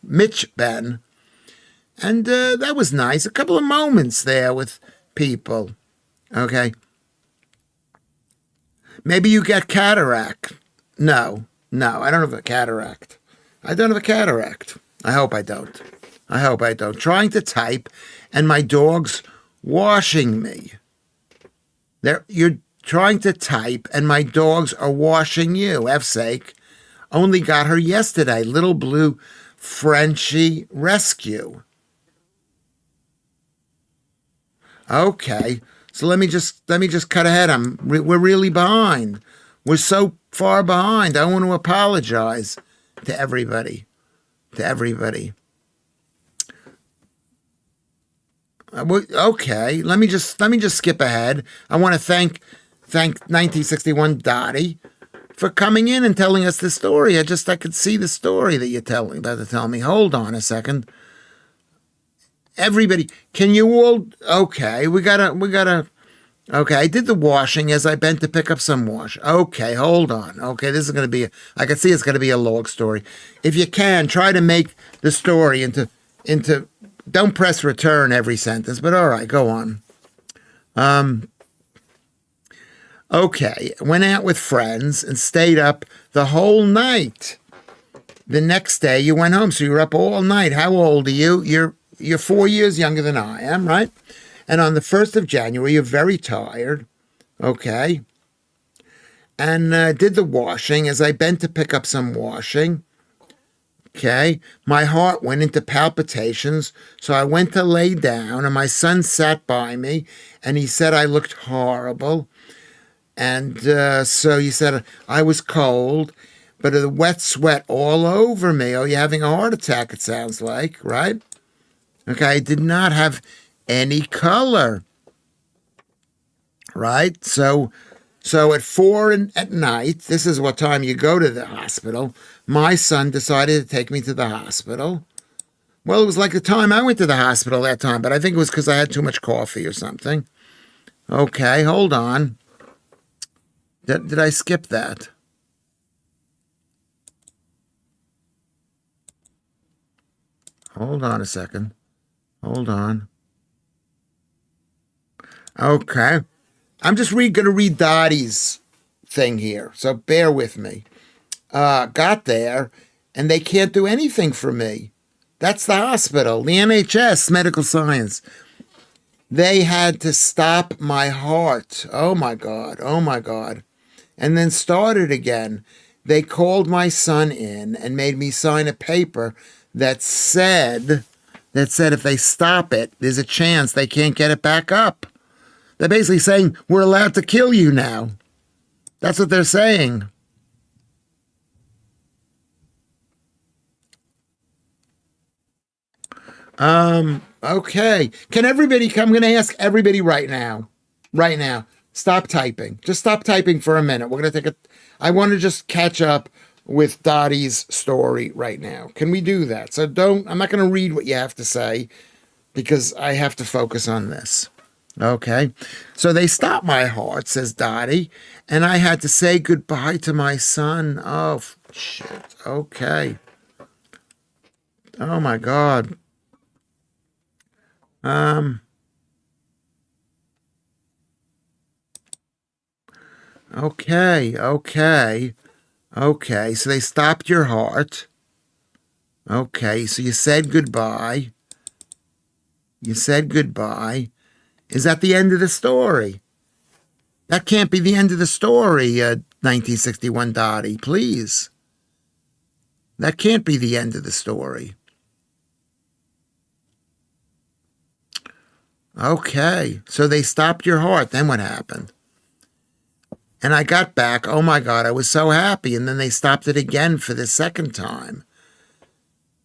Mitch Ben, and that was nice. A couple of moments there with people. Okay. Maybe you get cataract. No, I don't have a cataract. I don't have a cataract. I hope I don't. Trying to type, and my dog's washing me. You're trying to type, and my dogs are washing you. F's sake. Only got her yesterday. Little blue Frenchie rescue. Okay. So let me just cut ahead. We're really behind. We're so far behind. I want to apologize to everybody. Okay, let me just skip ahead. I want to thank 1961 Dottie for coming in and telling us the story. I could see the story that you're about to tell me. Hold on a second. Everybody, can you all? Okay, we gotta. Okay, I did the washing as I bent to pick up some wash. Okay, hold on. Okay, this is going to be, I can see it's going to be a long story. If you can, try to make the story into, don't press return every sentence, but all right, go on. Okay, went out with friends and stayed up the whole night. The next day you went home, so you were up all night. How old are you? You're 4 years younger than I am, right? And on the 1st of January, you're very tired, okay? And did the washing as I bent to pick up some washing, okay? My heart went into palpitations, so I went to lay down, and my son sat by me, and he said I looked horrible. And so he said I was cold, but the wet sweat all over me. Oh, you're having a heart attack, it sounds like, right? Okay, I did not have any color, right? So at 4 at night, this is what time you go to the hospital. My son decided to take me to the hospital. Well, it was like the time I went to the hospital that time, but I think it was because I had too much coffee or something. Okay, hold on. Did I skip that? Hold on a second. Hold on. Okay. I'm just going to read Dottie's thing here, so bear with me. Got there, and they can't do anything for me. That's the hospital, the NHS, medical science. They had to stop my heart. Oh, my God. And then started again. They called my son in and made me sign a paper that said if they stop it, there's a chance they can't get it back up. They're basically saying, we're allowed to kill you now. That's what they're saying. Okay. Can everybody, I'm going to ask everybody right now, stop typing. Just stop typing for a minute. We're going to I want to just catch up with Dottie's story right now. Can we do that? So I'm not going to read what you have to say because I have to focus on this. Okay. So they stopped my heart, says Dottie, and I had to say goodbye to my son. Oh, shit. Okay. Oh, my God. Okay. So they stopped your heart. Okay. So you said goodbye. Is that the end of the story? That can't be the end of the story, 1961 Dottie, please. That can't be the end of the story. Okay, so they stopped your heart. Then what happened? And I got back. Oh, my God, I was so happy. And then they stopped it again for the second time.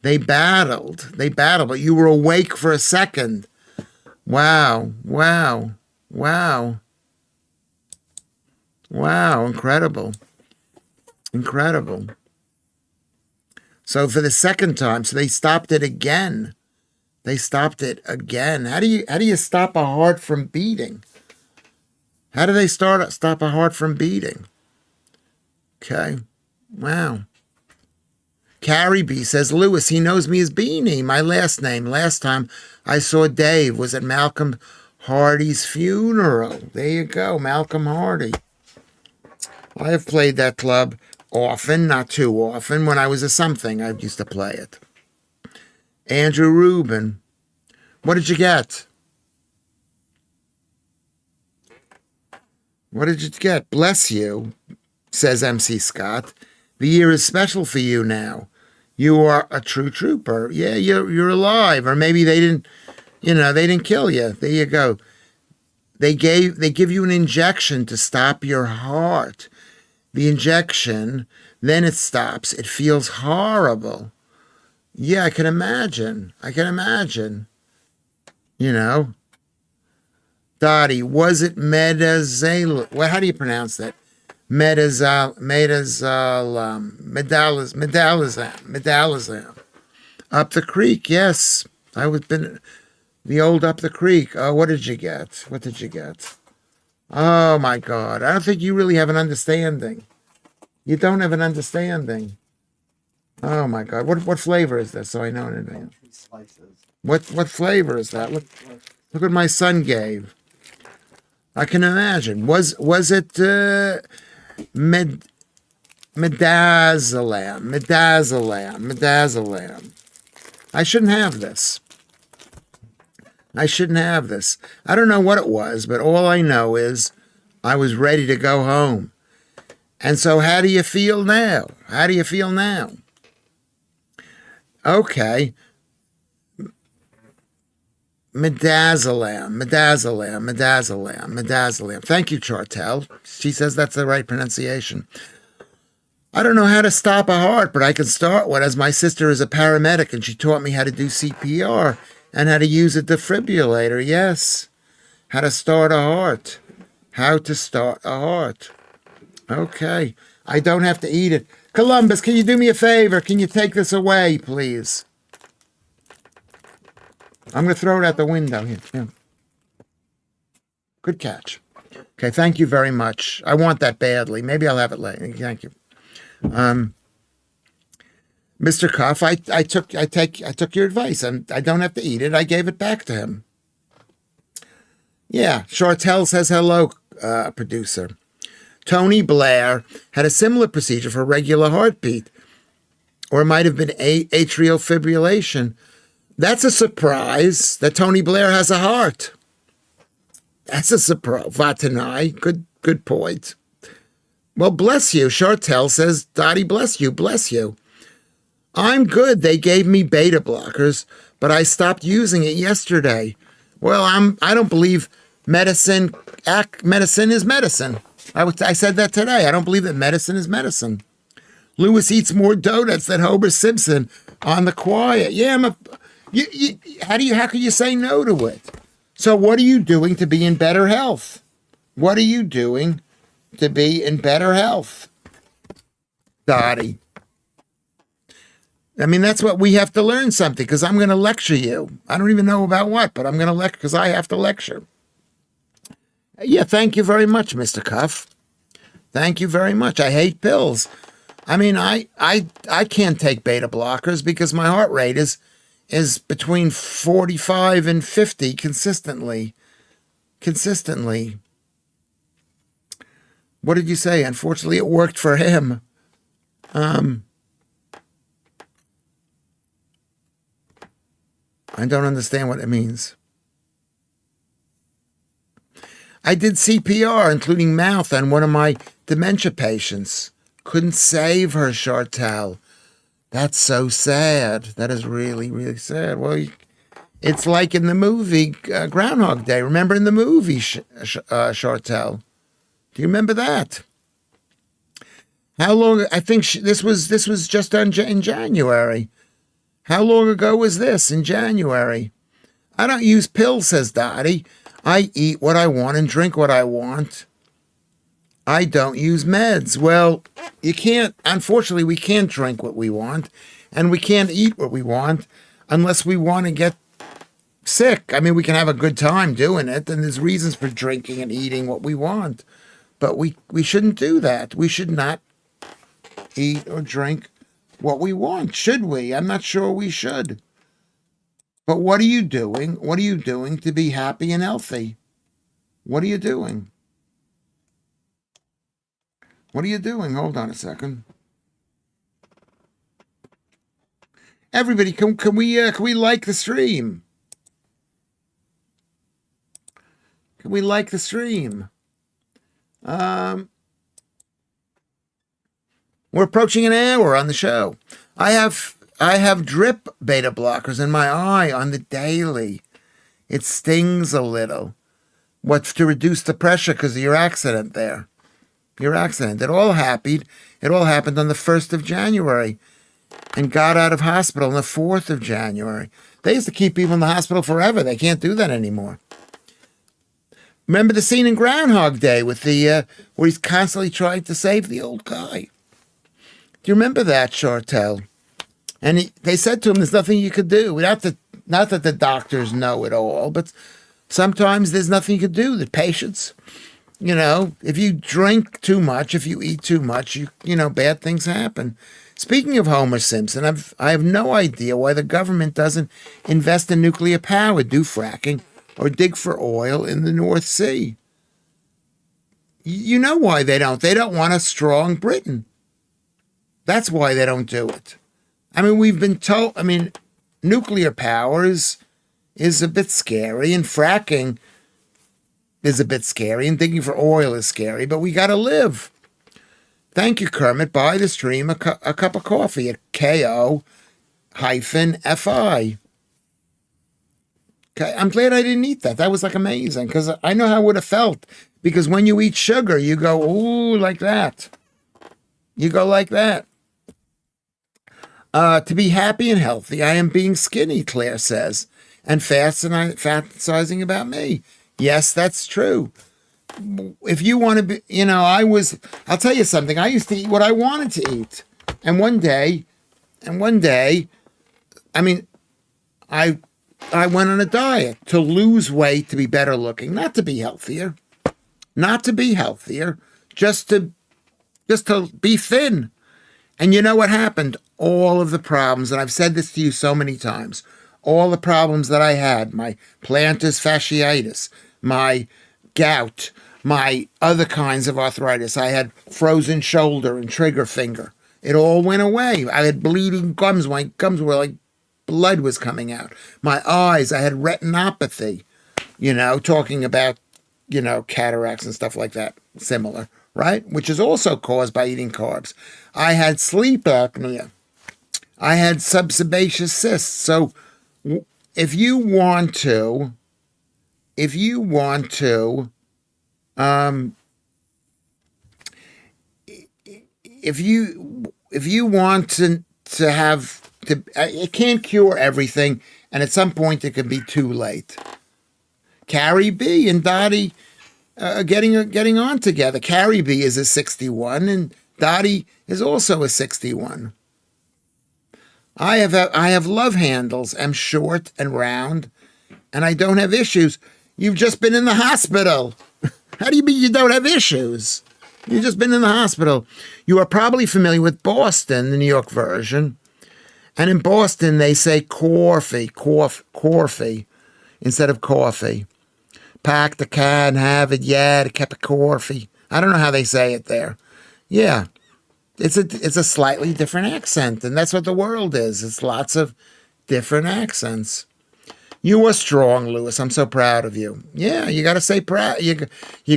They battled, but you were awake for a second. Wow, incredible. So for the second time, so they stopped it again. They stopped it again. How do you stop a heart from beating? How do they stop a heart from beating? Okay. Wow. Carrie B says, Lewis, he knows me as Beanie, my last name. Last time I saw Dave was at Malcolm Hardy's funeral. There you go, Malcolm Hardy. I have played that club often, not too often. When I was a something, I used to play it. Andrew Rubin, what did you get? What did you get? Bless you, says MC Scott. The year is special for you now. You are a true trooper. Yeah, you're alive. Or maybe they didn't kill you. There you go. They give you an injection to stop your heart. The injection, then it stops. It feels horrible. Yeah, I can imagine. Dottie, was it Medazal? Well, how do you pronounce that? Medazal, Medalazam. Up the creek, yes. I was been the old up the creek. Oh, what did you get? Oh my God. I don't think you really have an understanding. You don't have an understanding. Oh my God. What flavor is this? So I know in advance. What flavor is that? Look what my son gave. I can imagine. Was it Midazolam? I shouldn't have this. I don't know what it was, but all I know is I was ready to go home. And so how do you feel now? Okay. Midazolam. Thank you, Chartel. She says that's the right pronunciation. I don't know how to stop a heart, but I can start one, as my sister is a paramedic and she taught me how to do CPR and how to use a defibrillator. Yes. How to start a heart. Okay. I don't have to eat it. Columbus, can you do me a favor? Can you take this away, please? I'm going to throw it out the window here. Yeah. Good catch. Okay, thank you very much. I want that badly. Maybe I'll have it later. Thank you. Mr. Cuff, I took your advice, and I don't have to eat it. I gave it back to him. Yeah, Chartel says hello, producer. Tony Blair had a similar procedure for regular heartbeat, or it might have been atrial fibrillation. That's a surprise that Tony Blair has a heart. That's a surprise. Vatanai, good point. Well, bless you. Chartel says, Dottie, bless you. I'm good. They gave me beta blockers, but I stopped using it yesterday. Well, I don't believe medicine is medicine. I said that today. I don't believe that medicine is medicine. Lewis eats more donuts than Homer Simpson on the quiet. Yeah, how can you say no to it? So what are you doing to be in better health? Dottie. I mean, that's what we have to learn something, because I'm going to lecture you. I don't even know about what, but I'm going to lecture because I have to lecture. Yeah, thank you very much, Mr. Cuff. Thank you very much. I hate pills. I mean, I can't take beta blockers because my heart rate is between 45 and 50 consistently. What did you say? Unfortunately, it worked for him. I don't understand what it means. I did CPR, including mouth, on one of my dementia patients. Couldn't save her, Chartel. That's so sad. That is really, really sad. Well, it's like in the movie Groundhog Day. Remember in the movie, Chartel? Do you remember that? How long? I think this was just in January. How long ago was this? In January. I don't use pills, says Dottie. I eat what I want and drink what I want. I don't use meds. Well, you can't. Unfortunately, we can't drink what we want, And we can't eat what we want unless we want to get sick. I mean, we can have a good time doing it, and there's reasons for drinking and eating what we want. But we shouldn't do that. We should not eat or drink what we want, should we? I'm not sure we should. But what are you doing? What are you doing to be happy and healthy? What are you doing? What are you doing? Hold on a second. Everybody, can we like the stream? Can we like the stream? We're approaching an hour on the show. I have drip beta blockers in my eye on the daily. It stings a little. What, to reduce the pressure because of your accident there? Your accident. It all happened on the 1st of January and got out of hospital on the 4th of January. They used to keep people in the hospital forever. They can't do that anymore. Remember the scene in Groundhog Day with the where he's constantly trying to save the old guy? Do you remember that, Chartel? And they said to him, there's nothing you could do. Not that the doctors know it all, but sometimes there's nothing you could do. The patients, if you drink too much, if you eat too much, bad things happen. Speaking of Homer Simpson, I have no idea why the government doesn't invest in nuclear power, do fracking, or dig for oil in the North Sea. You know why they don't. They don't want a strong Britain. That's why they don't do it. I mean, we've been told, nuclear power is a bit scary, and fracking is a bit scary, and digging for oil is scary, but we got to live. Thank you, Kermit. Buy the stream a cup of coffee at ko-fi. Okay, I'm glad I didn't eat that. That was like amazing because I know how it would have felt. Because when you eat sugar, you go, ooh, like that. You go like that. To be happy and healthy, I am being skinny, Claire says, and fantasizing about me. Yes, that's true. If you want to be, I'll tell you something. I used to eat what I wanted to eat. And one day, I went on a diet to lose weight, to be better looking, not to be healthier, just to be thin. And you know what happened? All of the problems, and I've said this to you so many times, all the problems that I had, my plantar fasciitis, my gout, my other kinds of arthritis, I had frozen shoulder and trigger finger. It all went away. I had bleeding gums. My gums were like blood was coming out. My eyes, I had retinopathy, talking about, cataracts and stuff like that, similar, right? Which is also caused by eating carbs. I had sleep apnea. I had subsebaceous cysts. So if you want to have to, it can't cure everything, and at some point it can be too late. Carrie B and Dottie getting on together. Carrie B is a 61, and Dottie is also a 61. I have love handles. I'm short and round, and I don't have issues. You've just been in the hospital. How do you mean you don't have issues? You've just been in the hospital. You are probably familiar with Boston, the New York version. And in Boston, they say coffee, instead of coffee. Pack the can, have it, yeah, a cup of coffee. I don't know how they say it there. Yeah, it's a slightly different accent, and that's what the world is. It's lots of different accents. You are strong, Lewis. I'm so proud of you. Yeah, you got to say proud. You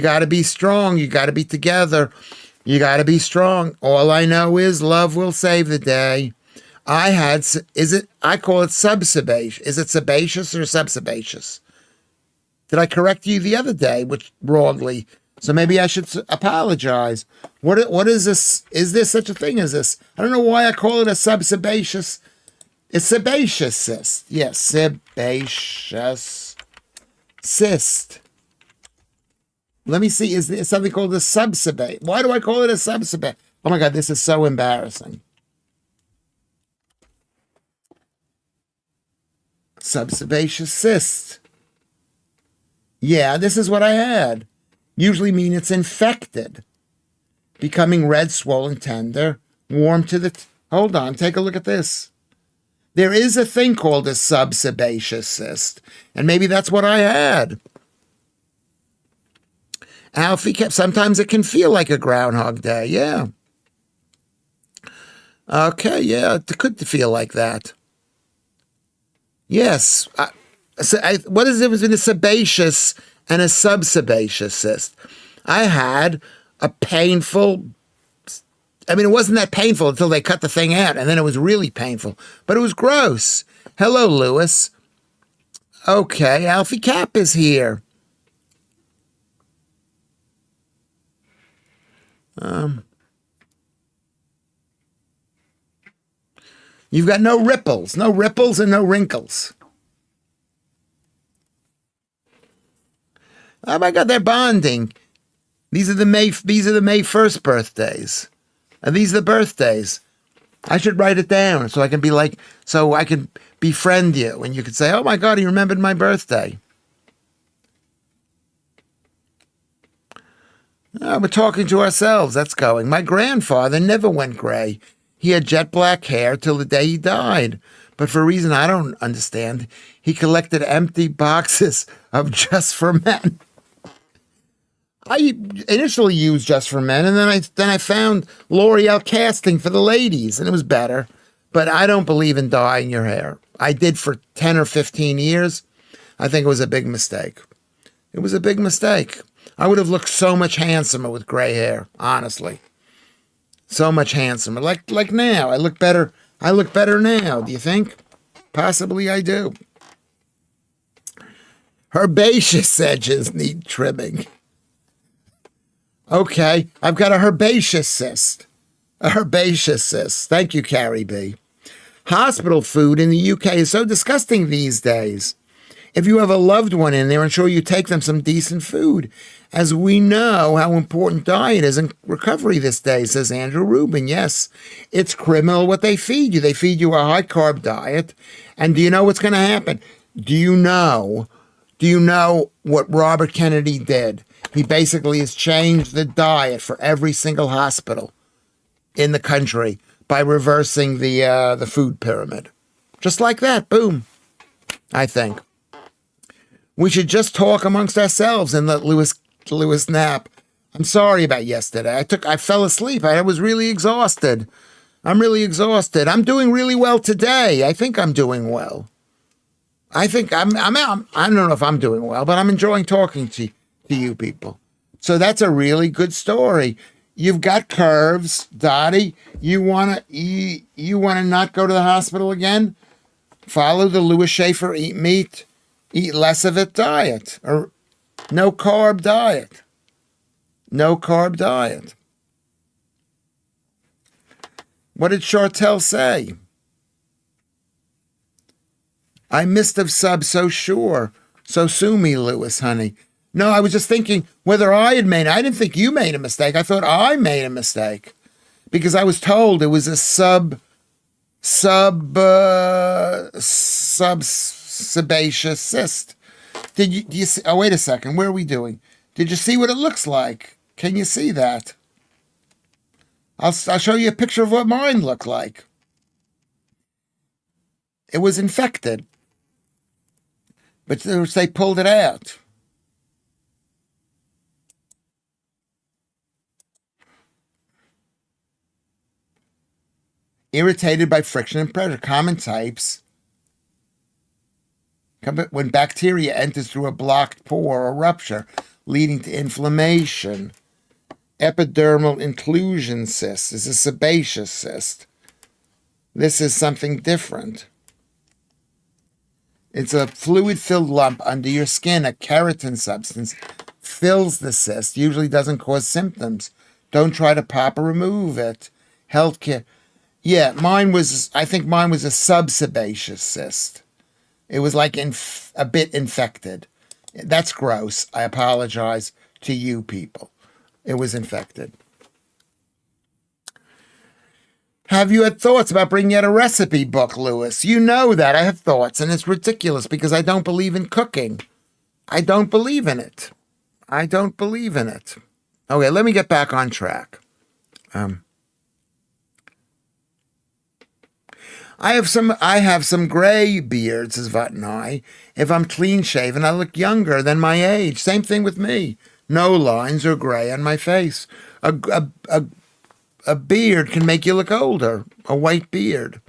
got to be strong. You got to be together. You got to be strong. All I know is love will save the day. I call it subsebaceous. Is it sebaceous or subsebaceous? Did I correct you the other day, which wrongly? So maybe I should apologize. What is this? Is there such a thing as this? I don't know why I call it a subsebaceous. It's sebaceous cyst. Yes, sebaceous cyst. Let me see. Is there something called a subsebaceous? Why do I call it a subsebaceous? Oh my God, this is so embarrassing. Subsebaceous cyst. Yeah, this is what I had. Usually mean it's infected. Becoming red, swollen, tender, warm to the... Hold on, take a look at this. There is a thing called a subsebaceous cyst, and maybe that's what I had. Alfie kept... Sometimes it can feel like a Groundhog Day, yeah. Okay, yeah, it could feel like that. Yes. What is it between a sebaceous and a subsebaceous cyst? I had a painful... I mean, it wasn't that painful until they cut the thing out, and then it was really painful. But it was gross. Hello, Lewis. Okay, Alfie Cap is here. You've got no ripples and no wrinkles. Oh my God, they're bonding. These are the May 1st birthdays. Are these the birthdays? I should write it down so I can be like, so I can befriend you and you could say, oh my God, he remembered my birthday. Oh, we're talking to ourselves. That's going. My grandfather never went gray. He had jet black hair till the day he died. But for a reason I don't understand, he collected empty boxes of Just for Men. I initially used Just for Men, and then I found L'Oreal casting for the ladies, and it was better. But I don't believe in dyeing your hair. I did for 10 or 15 years. I think it was a big mistake. It was a big mistake. I would have looked so much handsomer with gray hair, honestly. So much handsomer. Like now. I look better now, do you think? Possibly I do. Herbaceous edges need trimming. Okay, I've got a herbaceous cyst. A herbaceous cyst. Thank you, Carrie B. Hospital food in the UK is so disgusting these days. If you have a loved one in there, ensure you take them some decent food, as we know how important diet is in recovery this day, says Andrew Rubin. Yes, it's criminal what they feed you. They feed you a high-carb diet, and do you know what's going to happen? Do you know what Robert Kennedy did? He basically has changed the diet for every single hospital in the country by reversing the food pyramid. Just like that, boom, I think. We should just talk amongst ourselves and let Lewis nap. I'm sorry about yesterday. I fell asleep. I was really exhausted. I'm really exhausted. I'm doing really well today. I think I'm doing well. I think I don't know if I'm doing well, but I'm enjoying talking to you people. So that's a really good story. You've got curves, Dottie. You wanna not go to the hospital again? Follow the Lewis Schaffer eat meat, eat less of it diet, or no carb diet. No carb diet. What did Chartel say? I missed of sub, so sure. So sue me, Lewis, honey. No, I was just thinking whether I didn't think you made a mistake. I thought I made a mistake because I was told it was a subsebaceous cyst. Do you see? Oh, wait a second. Where are we doing? Did you see what it looks like? Can you see that? I'll show you a picture of what mine looked like. It was infected, but they pulled it out. Irritated by friction and pressure. Common types. When bacteria enters through a blocked pore or rupture, leading to inflammation. Epidermal inclusion cyst is a sebaceous cyst. This is something different. It's a fluid-filled lump under your skin. A keratin substance fills the cyst. Usually doesn't cause symptoms. Don't try to pop or remove it. Healthcare. Yeah, I think mine was a subsebaceous cyst. It was like a bit infected. That's gross. I apologize to you people. It was infected. Have you had thoughts about bringing out a recipe book, Lewis? You know that. I have thoughts, and it's ridiculous because I don't believe in cooking. I don't believe in it. I don't believe in it. Okay, let me get back on track. I have some gray beard, says Vatnai. If I'm clean shaven, I look younger than my age. Same thing with me. No lines or gray on my face. A beard can make you look older. A white beard.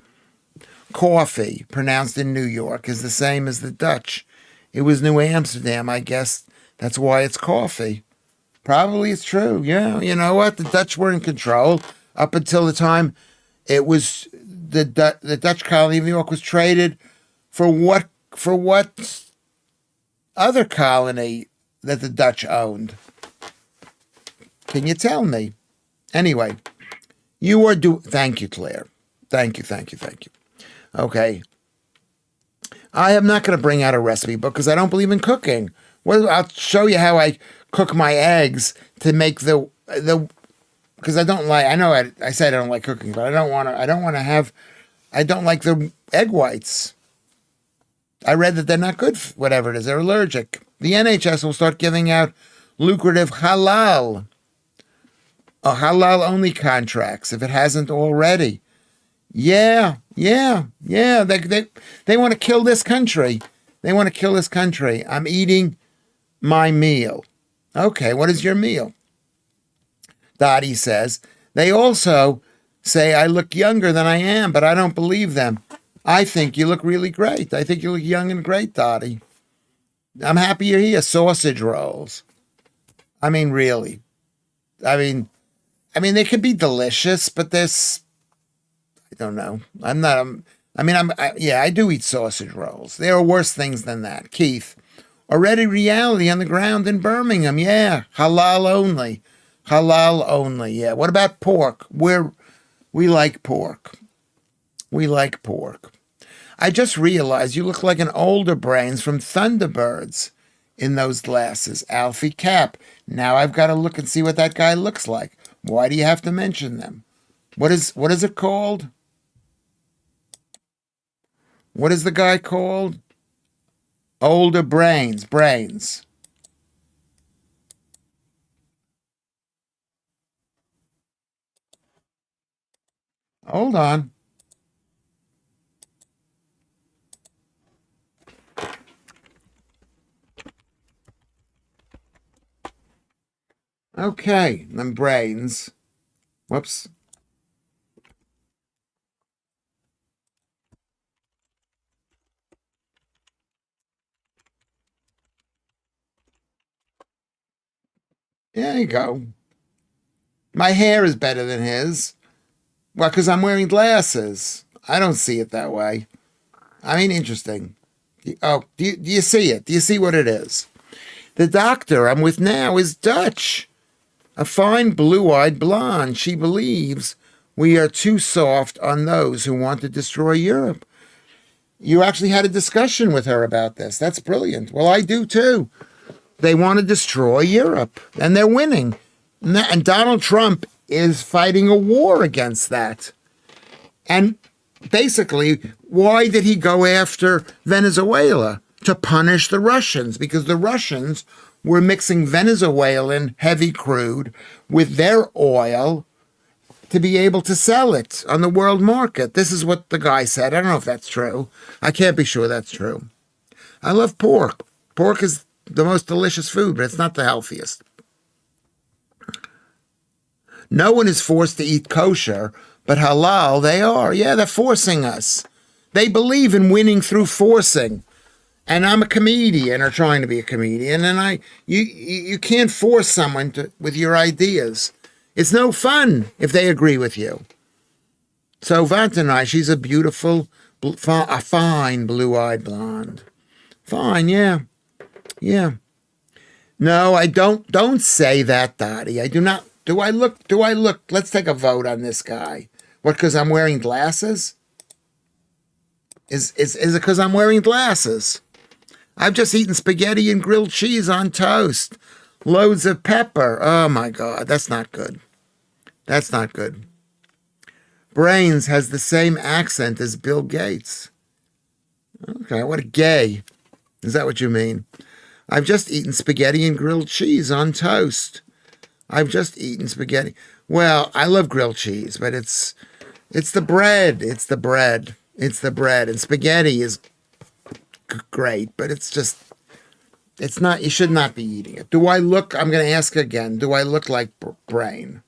Coffee, pronounced in New York, is the same as the Dutch. It was New Amsterdam, I guess. That's why it's coffee. Probably it's true. Yeah, you know what? The Dutch were in control up until the time it was the Dutch colony of New York was traded for what other colony that the Dutch owned? Can you tell me? Anyway, thank you, Claire. Thank you. Okay. I am not going to bring out a recipe book because I don't believe in cooking. Well, I'll show you how I cook my eggs to make the because I don't like. I know I said I don't like cooking, but I don't want to. I don't like the egg whites. I read that they're not good. Whatever it is, they're allergic. The NHS will start giving out lucrative halal only contracts if it hasn't already. Yeah. They want to kill this country. I'm eating my meal. Okay, what is your meal? Dottie says, they also say I look younger than I am, but I don't believe them. I think you look really great. I think you look young and great, Dottie. I'm happy you're here. Sausage rolls. I mean, really. I mean, they could be delicious, but there's, I don't know. I do eat sausage rolls. There are worse things than that. Keith, already reality on the ground in Birmingham. Yeah, halal only. Yeah. What about pork? We like pork. I just realized you look like an older Brains from Thunderbirds in those glasses. Alfie Cap. Now I've got to look and see what that guy looks like. Why do you have to mention them? What is it called? What is the guy called? Older Brains. Hold on. Okay, them Brains. Whoops. There you go. My hair is better than his. Well, because I'm wearing glasses. I don't see it that way. I mean, interesting. Oh, do you see it? Do you see what it is? The doctor I'm with now is Dutch. A fine blue-eyed blonde. She believes we are too soft on those who want to destroy Europe. You actually had a discussion with her about this. That's brilliant. Well, I do too. They want to destroy Europe, and they're winning. And Donald Trump is fighting a war against that. And basically, why did he go after Venezuela? To punish the Russians, because the Russians were mixing Venezuelan heavy crude with their oil to be able to sell it on the world market. This is what the guy said. I don't know if that's true. I can't be sure that's true. I love pork. Pork is the most delicious food, but it's not the healthiest. No one is forced to eat kosher, but halal they are. Yeah, they're forcing us. They believe in winning through forcing. And I'm a comedian, or trying to be a comedian, and you can't force someone with your ideas. It's no fun if they agree with you. So Vantanai, she's a beautiful, a fine blue-eyed blonde. Fine, yeah. No, I don't say that, Dottie. I do not. Do I look? Let's take a vote on this guy. What, because I'm wearing glasses? Is it because I'm wearing glasses? I've just eaten spaghetti and grilled cheese on toast. Loads of pepper. Oh, my God. That's not good. Brains has the same accent as Bill Gates. Okay, what a gay. Is that what you mean? I've just eaten spaghetti and grilled cheese on toast. I've just eaten spaghetti. Well, I love grilled cheese, but it's the bread. It's the bread. It's the bread. And spaghetti is great, but it's not, you should not be eating it. Do I look, I'm going to ask again, do I look like Brain?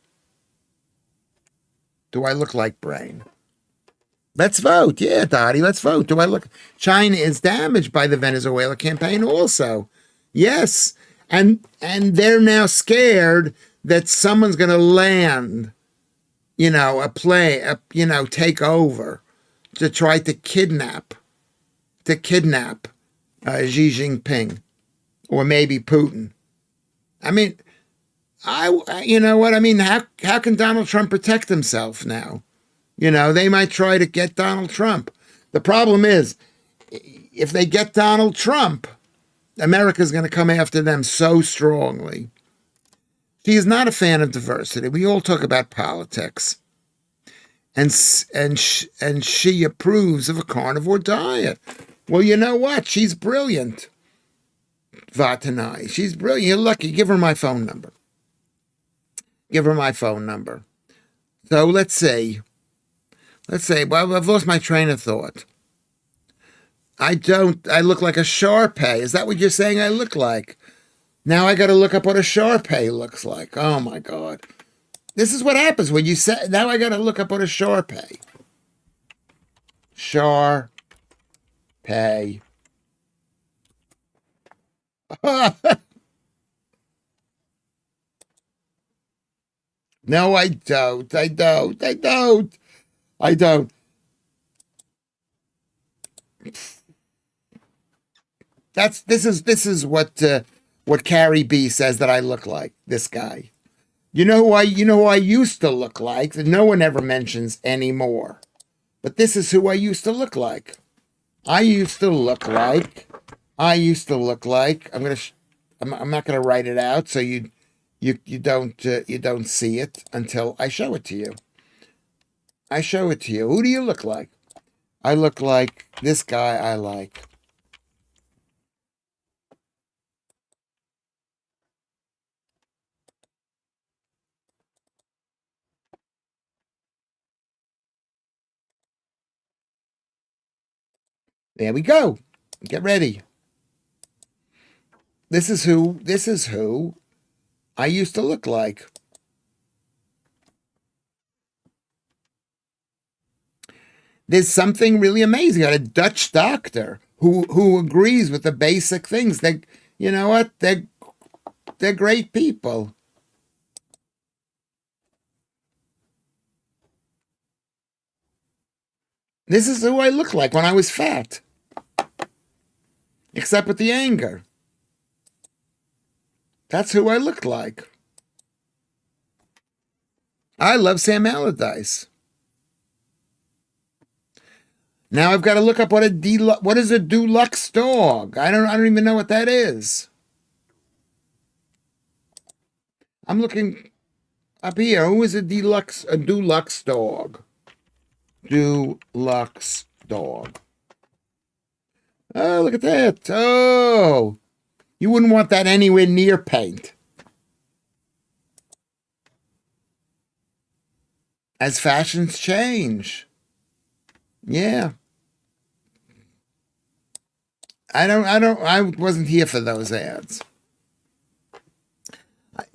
Do I look like Brain? Let's vote. Yeah, Dottie, let's vote. Do I look? China is damaged by the Venezuela campaign also. Yes. And they're now scared that someone's going to land, a plane, take over to try to kidnap Xi Jinping or maybe Putin. I mean, you know what I mean? How can Donald Trump protect himself now? They might try to get Donald Trump. The problem is, if they get Donald Trump, America's going to come after them so strongly. She is not a fan of diversity. We all talk about politics. And she approves of a carnivore diet. Well, you know what? She's brilliant. Vatanai. She's brilliant. You're lucky. Give her my phone number. Give her my phone number. So let's see. Well, I've lost my train of thought. I look like a Shar-Pei. Is that what you're saying I look like? Now I got to look up what a Shar-Pei looks like. Oh my God. This is what happens when you say, now I got to look up what a Shar-Pei. Shar-Pei. No, I don't. I don't. This is what Carrie B says that I look like. This guy. You know who I used to look like that no one ever mentions anymore. But this is who I used to look like. I'm not gonna write it out so you don't see it until I show it to you. Who do you look like? I look like this guy I like. There we go. Get ready. This is who I used to look like. There's something really amazing. I had a Dutch doctor who agrees with the basic things. You know what? They're great people. This is who I looked like when I was fat. Except with the anger. That's who I looked like. I love Sam Allardyce. Now I've got to look up what is a Dulux dog? I don't even know what that is. I'm looking up here. Who is a Dulux dog? Dulux dog. Oh, look at that. Oh, you wouldn't want that anywhere near paint. As fashions change. Yeah. I wasn't here for those ads.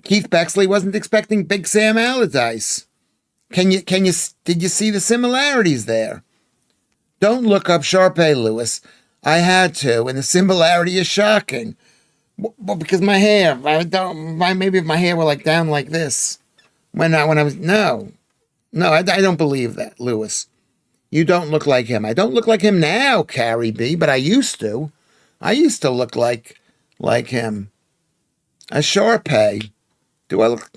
Keith Bexley wasn't expecting Big Sam Allardyce. Did you see the similarities there? Don't look up Shar-Pei, Lewis. I had to, and the similarity is shocking. Well, because my hair, maybe if my hair were like down like this. When I was, no, I don't believe that, Lewis. You don't look like him. I don't look like him now, Carrie B, but I used to. I used to look like him. A Shar-Pei. Do I look?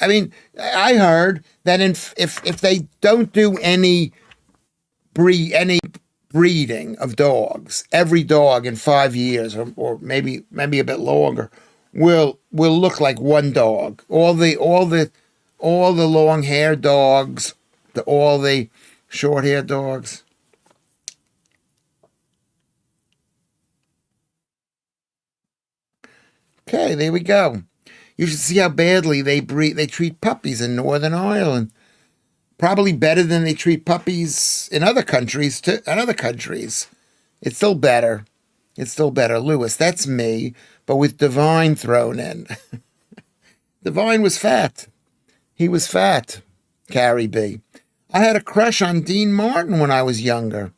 I mean, I heard that if they don't do any breeding of dogs, every dog in 5 years or maybe a bit longer will look like one dog. All the all the long hair dogs, all the short hair dogs. Okay, there we go. You should see how badly they treat puppies in Northern Ireland. Probably better than they treat puppies in other countries too. In other countries, it's still better. It's still better, Lewis. That's me, but with Divine thrown in. Divine was fat. He was fat. Carrie B. I had a crush on Dean Martin when I was younger.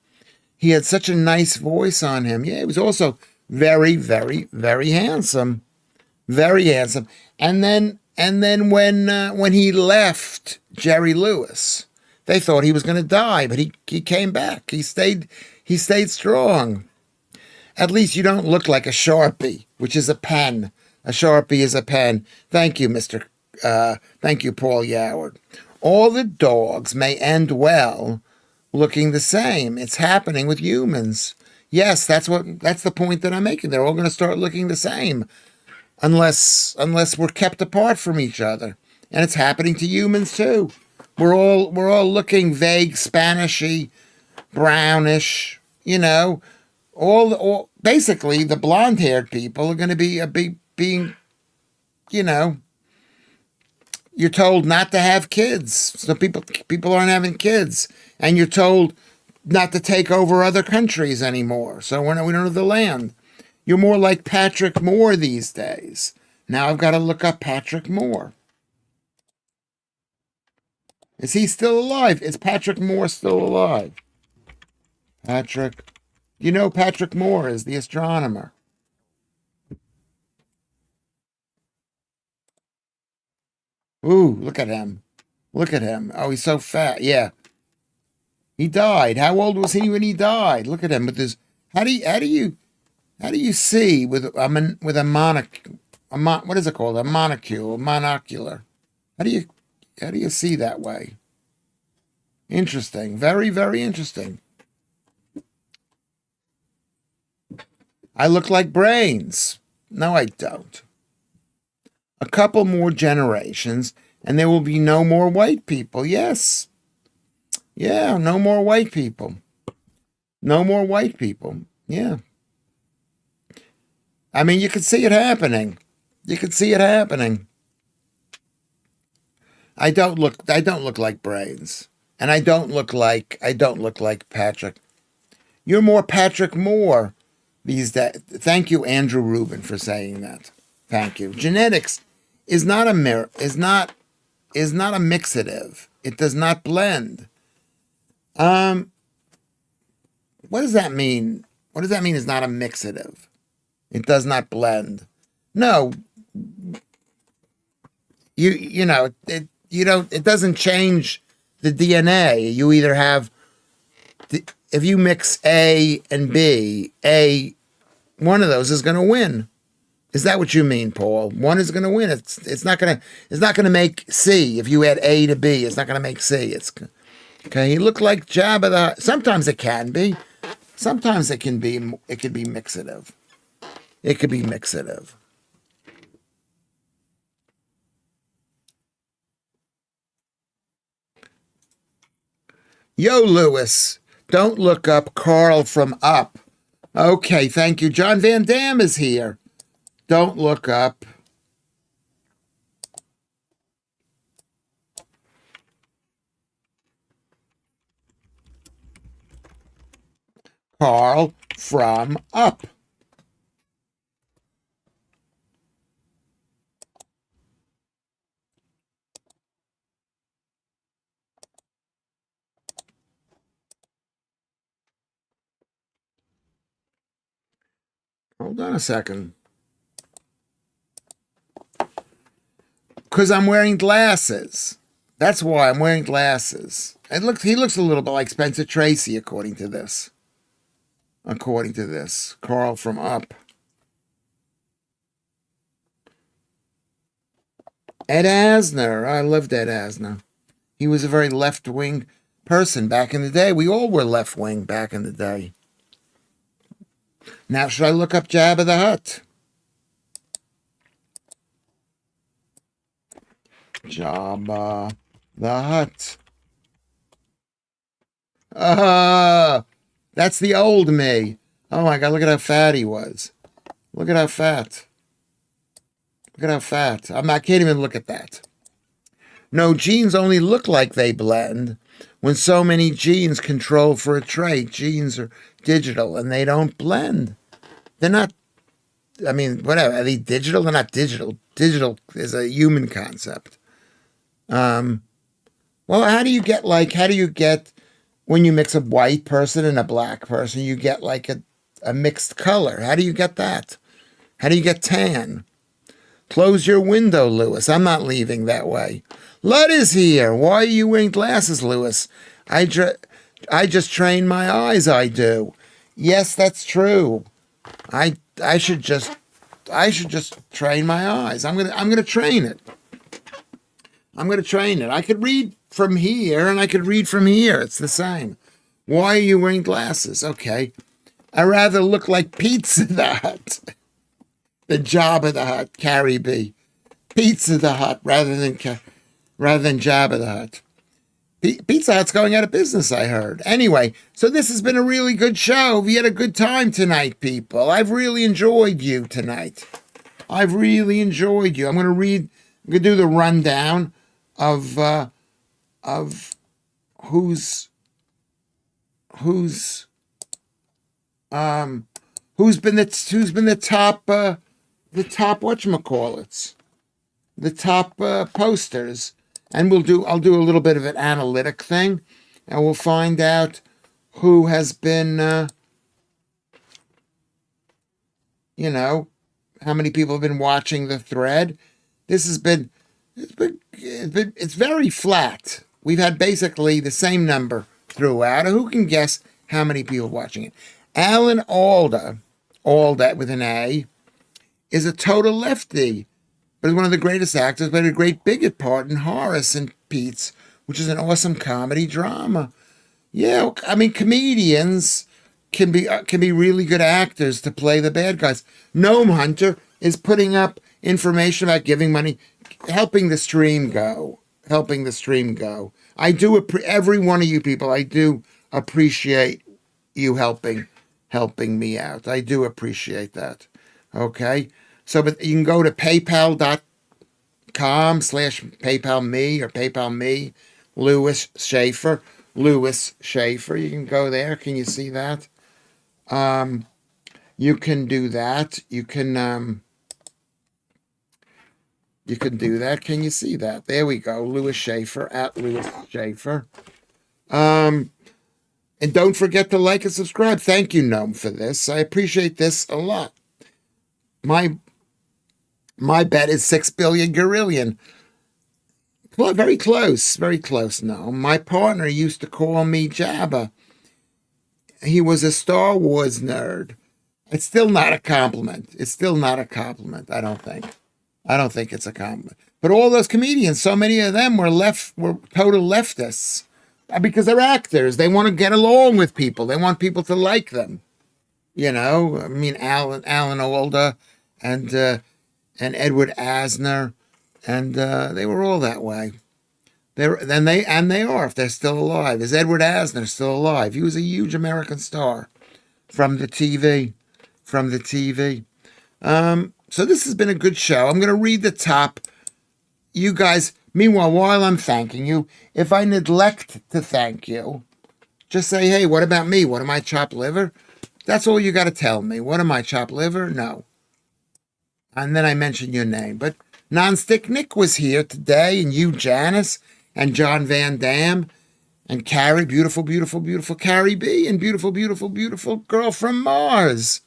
He had such a nice voice on him. Yeah, he was also very, very, very handsome. Very handsome. And then when he left Jerry Lewis, they thought he was going to die, but he came back. He stayed strong. At least you don't look like a Sharpie, which is a pen. A Sharpie is a pen. Thank you, thank you, Paul Yoward. All the dogs may end well looking the same. It's happening with humans. Yes, that's the point that I'm making. They're all going to start looking the same unless we're kept apart from each other. And it's happening to humans too. We're all looking vague, Spanishy, brownish, all basically the blonde-haired people are going to be being, you know, you're told not to have kids. So people aren't having kids, and you're told not to take over other countries anymore. So we don't have the land. You're more like Patrick Moore these days. Now I've got to look up Patrick Moore. Is he still alive? Is Patrick Moore still alive? Patrick. You know Patrick Moore is the astronomer. Ooh, look at him. Look at him. Oh, he's so fat. Yeah. He died. How old was he when he died? Look at him with his how do you see with what is it called? A monocular. How do you see that way? Interesting. Very, very interesting. I look like brains. No, I don't. A couple more generations, and there will be no more white people. Yes. Yeah, no more white people. No more white people. Yeah. I mean, you could see it happening. You could see it happening. I don't look like brains. And I don't look like Patrick. You're more Patrick Moore these days. Thank you, Andrew Rubin, for saying that. Thank you. Genetics is not a mixative. It does not blend. Um, what does that mean? What does that mean? Is not a mixative. It does not blend. No, it doesn't change the DNA. You either have if you mix A and B, one of those is going to win. Is that what you mean, Paul? One is going to win. It's not gonna make C. If you add A to B, it's not going to make C. It's okay. He looked like Jabba the Hutt. Sometimes it can be. Sometimes it can be. It could be mixative. It could be mixative. Yo, Lewis, don't look up Carl from Up. Okay, thank you. John Van Dam is here. Don't look up. Carl from Up. Hold on a second. Because I'm wearing glasses. That's why I'm wearing glasses. He looks a little bit like Spencer Tracy, according to this. According to this. Carl from Up. Ed Asner. I loved Ed Asner. He was a very left-wing person back in the day. We all were left-wing back in the day. Now, should I look up Jabba the Hutt? Jabba the Hutt. That's the old me. Oh my God, look at how fat he was. Look at how fat. Look at how fat. I can't even look at that. No, genes only look like they blend when so many genes control for a trait. Genes are digital and they don't blend. They're not, I mean, whatever. Are they digital? They're not digital. Digital is a human concept. Well, how do you get when you mix a white person and a black person, you get like a mixed color? How do you get that? How do you get tan? Close your window, Lewis. I'm not leaving that way. Lud is here. Why are you wearing glasses, Lewis? I just train my eyes, I do. Yes, that's true. I should just train my eyes. I'm gonna train it. I'm gonna train it. I could read from here and I could read from here. It's the same. Why are you wearing glasses? Okay. I rather look like Pizza the Hut than Jabba the Hutt, Carrie B. Pizza the Hut rather than Jabba the Hutt. Pizza Hut's going out of business, I heard. Anyway, so this has been a really good show. We had a good time tonight, people. I've really enjoyed you tonight. I've really enjoyed you. I'm going to do the rundown of who's been the top whatchamacallits, the top posters, and I'll do a little bit of an analytic thing, and we'll find out who has been how many people have been watching the thread. It's very flat. We've had basically the same number throughout. Who can guess how many people watching it? Alan Alda with an A, is a total lefty, but is one of the greatest actors, played a great bigot part in Horace and Pete's, which is an awesome comedy drama. Yeah, I mean, comedians can be really good actors to play the bad guys. Gnome Hunter is putting up information about giving money, helping the stream go. I do every one of you people. I do appreciate you helping me out. I do appreciate that. Okay, so but you can go to paypal.com/PayPal me or PayPal me, Lewis Schaffer. You can go there. Can you see that? You can do that. You can do that. Can you see that? There we go. Lewis Schaffer @Lewis Schaffer. And don't forget to like and subscribe. Thank you, Gnome, for this. I appreciate this a lot. My bet is 6 billion gorillion. Well, very close, Gnome. My partner used to call me Jabba. He was a Star Wars nerd. It's still not a compliment. I don't think. It's a compliment. But all those comedians, so many of them were total leftists. Because they're actors. They want to get along with people. They want people to like them. I mean, Alan Alda and Edward Asner, and they were all that way. They are, if they're still alive. Is Edward Asner still alive? He was a huge American star from the TV. So this has been a good show. I'm going to read the top. You guys, meanwhile, while I'm thanking you, if I neglect to thank you, just say, hey, what about me? What am I, chopped liver? That's all you got to tell me. What am I, chopped liver? No. And then I mention your name. But Nonstick Nick was here today, and you, Janice, and John Van Dam, and Carrie, beautiful, beautiful, beautiful Carrie B, and beautiful, beautiful, beautiful girl from Mars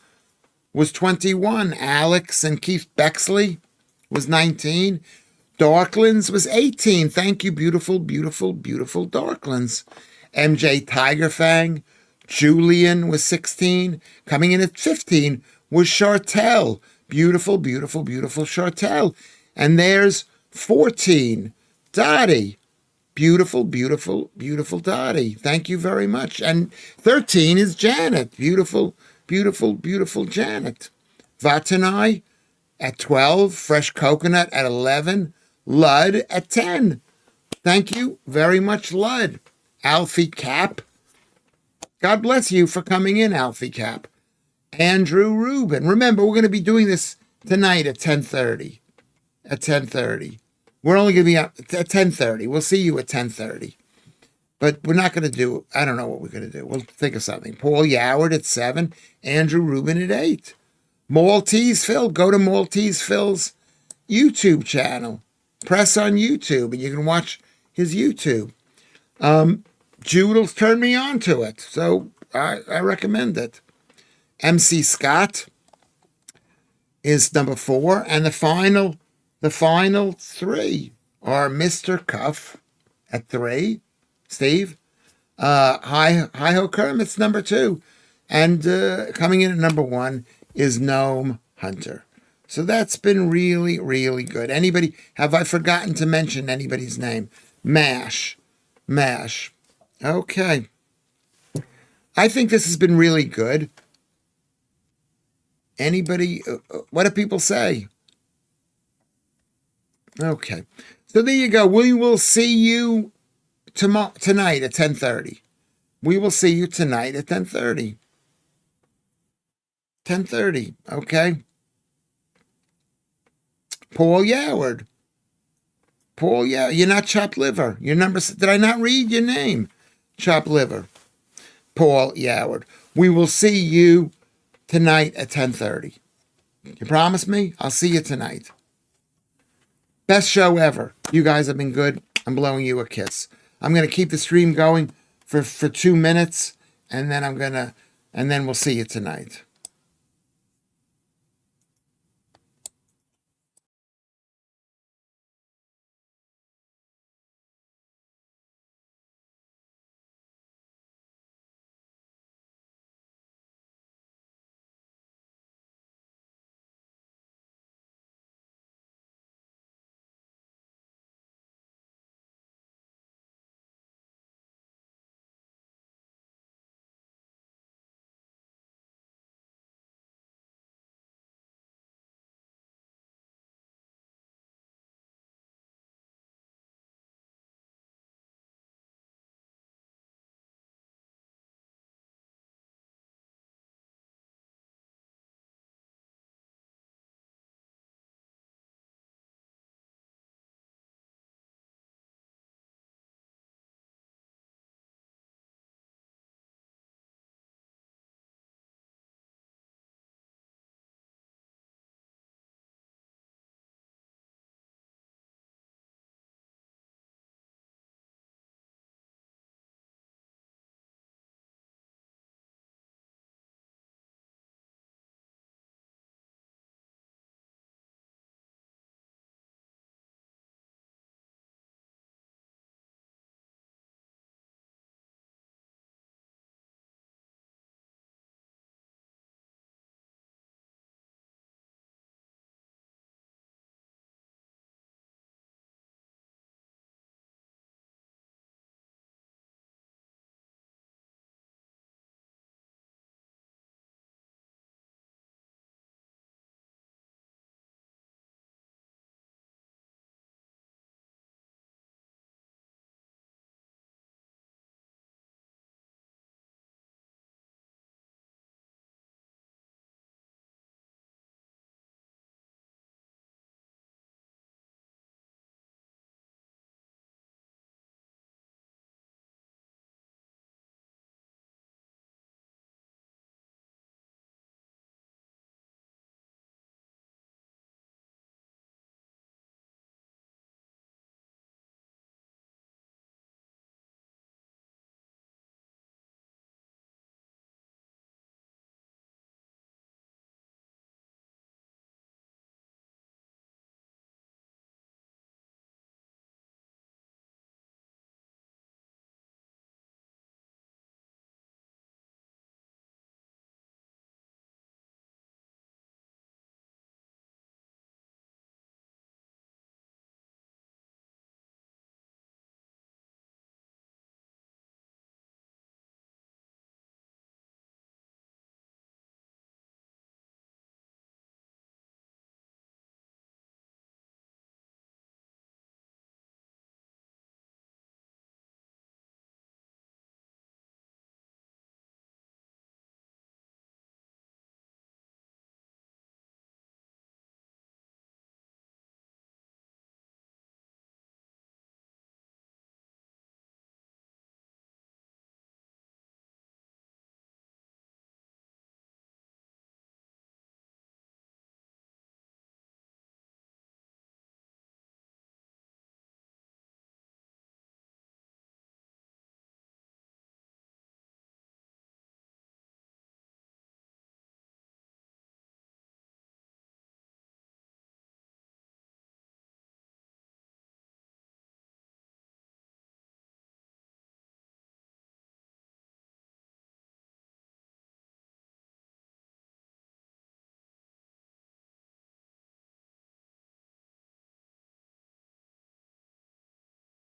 was 21. Alex and Keith Bexley was 19. Darklands was 18. Thank you, beautiful, beautiful, beautiful Darklands. MJ Tigerfang. Julian was 16. Coming in at 15 was Chartel. Beautiful, beautiful, beautiful Chartel. And there's 14. Dottie. Beautiful, beautiful, beautiful Dottie. Thank you very much. And 13 is Janet. Beautiful, beautiful, beautiful Janet. Vatanai at 12. Fresh Coconut at 11. Lud at 10. Thank you very much, Lud. Alfie Cap. God bless you for coming in, Alfie Cap. Andrew Rubin. Remember, we're going to be doing this tonight at 10:30. At 10:30. We're only going to be up at 10:30. We'll see you at 10:30. But we're not going to do, I don't know what we're going to do. We'll think of something. Paul Yoward at 7. Andrew Rubin at 8. Maltese Phil. Go to Maltese Phil's YouTube channel. Press on YouTube and you can watch his YouTube. Judels turned me on to it, so I recommend it. MC Scott is number 4, and the final 3 are Mr. Cuff at 3, Steve. Hi-Ho Kermit's number 2, and coming in at number 1 is Gnome Hunter. So that's been really, really good. Anybody, have I forgotten to mention anybody's name? Mash. Okay. I think this has been really good. Anybody, what do people say? Okay. So there you go. We will see you tonight at 10:30. We will see you tonight at 10:30. 10:30, okay? Paul Yoward. Paul Yoward. You're not chopped liver. Your number, did I not read your name? Chopped liver. Paul Yoward. We will see you tonight at 10:30. You promise me? I'll see you tonight. Best show ever. You guys have been good. I'm blowing you a kiss. I'm going to keep the stream going for 2 minutes, and then we'll see you tonight.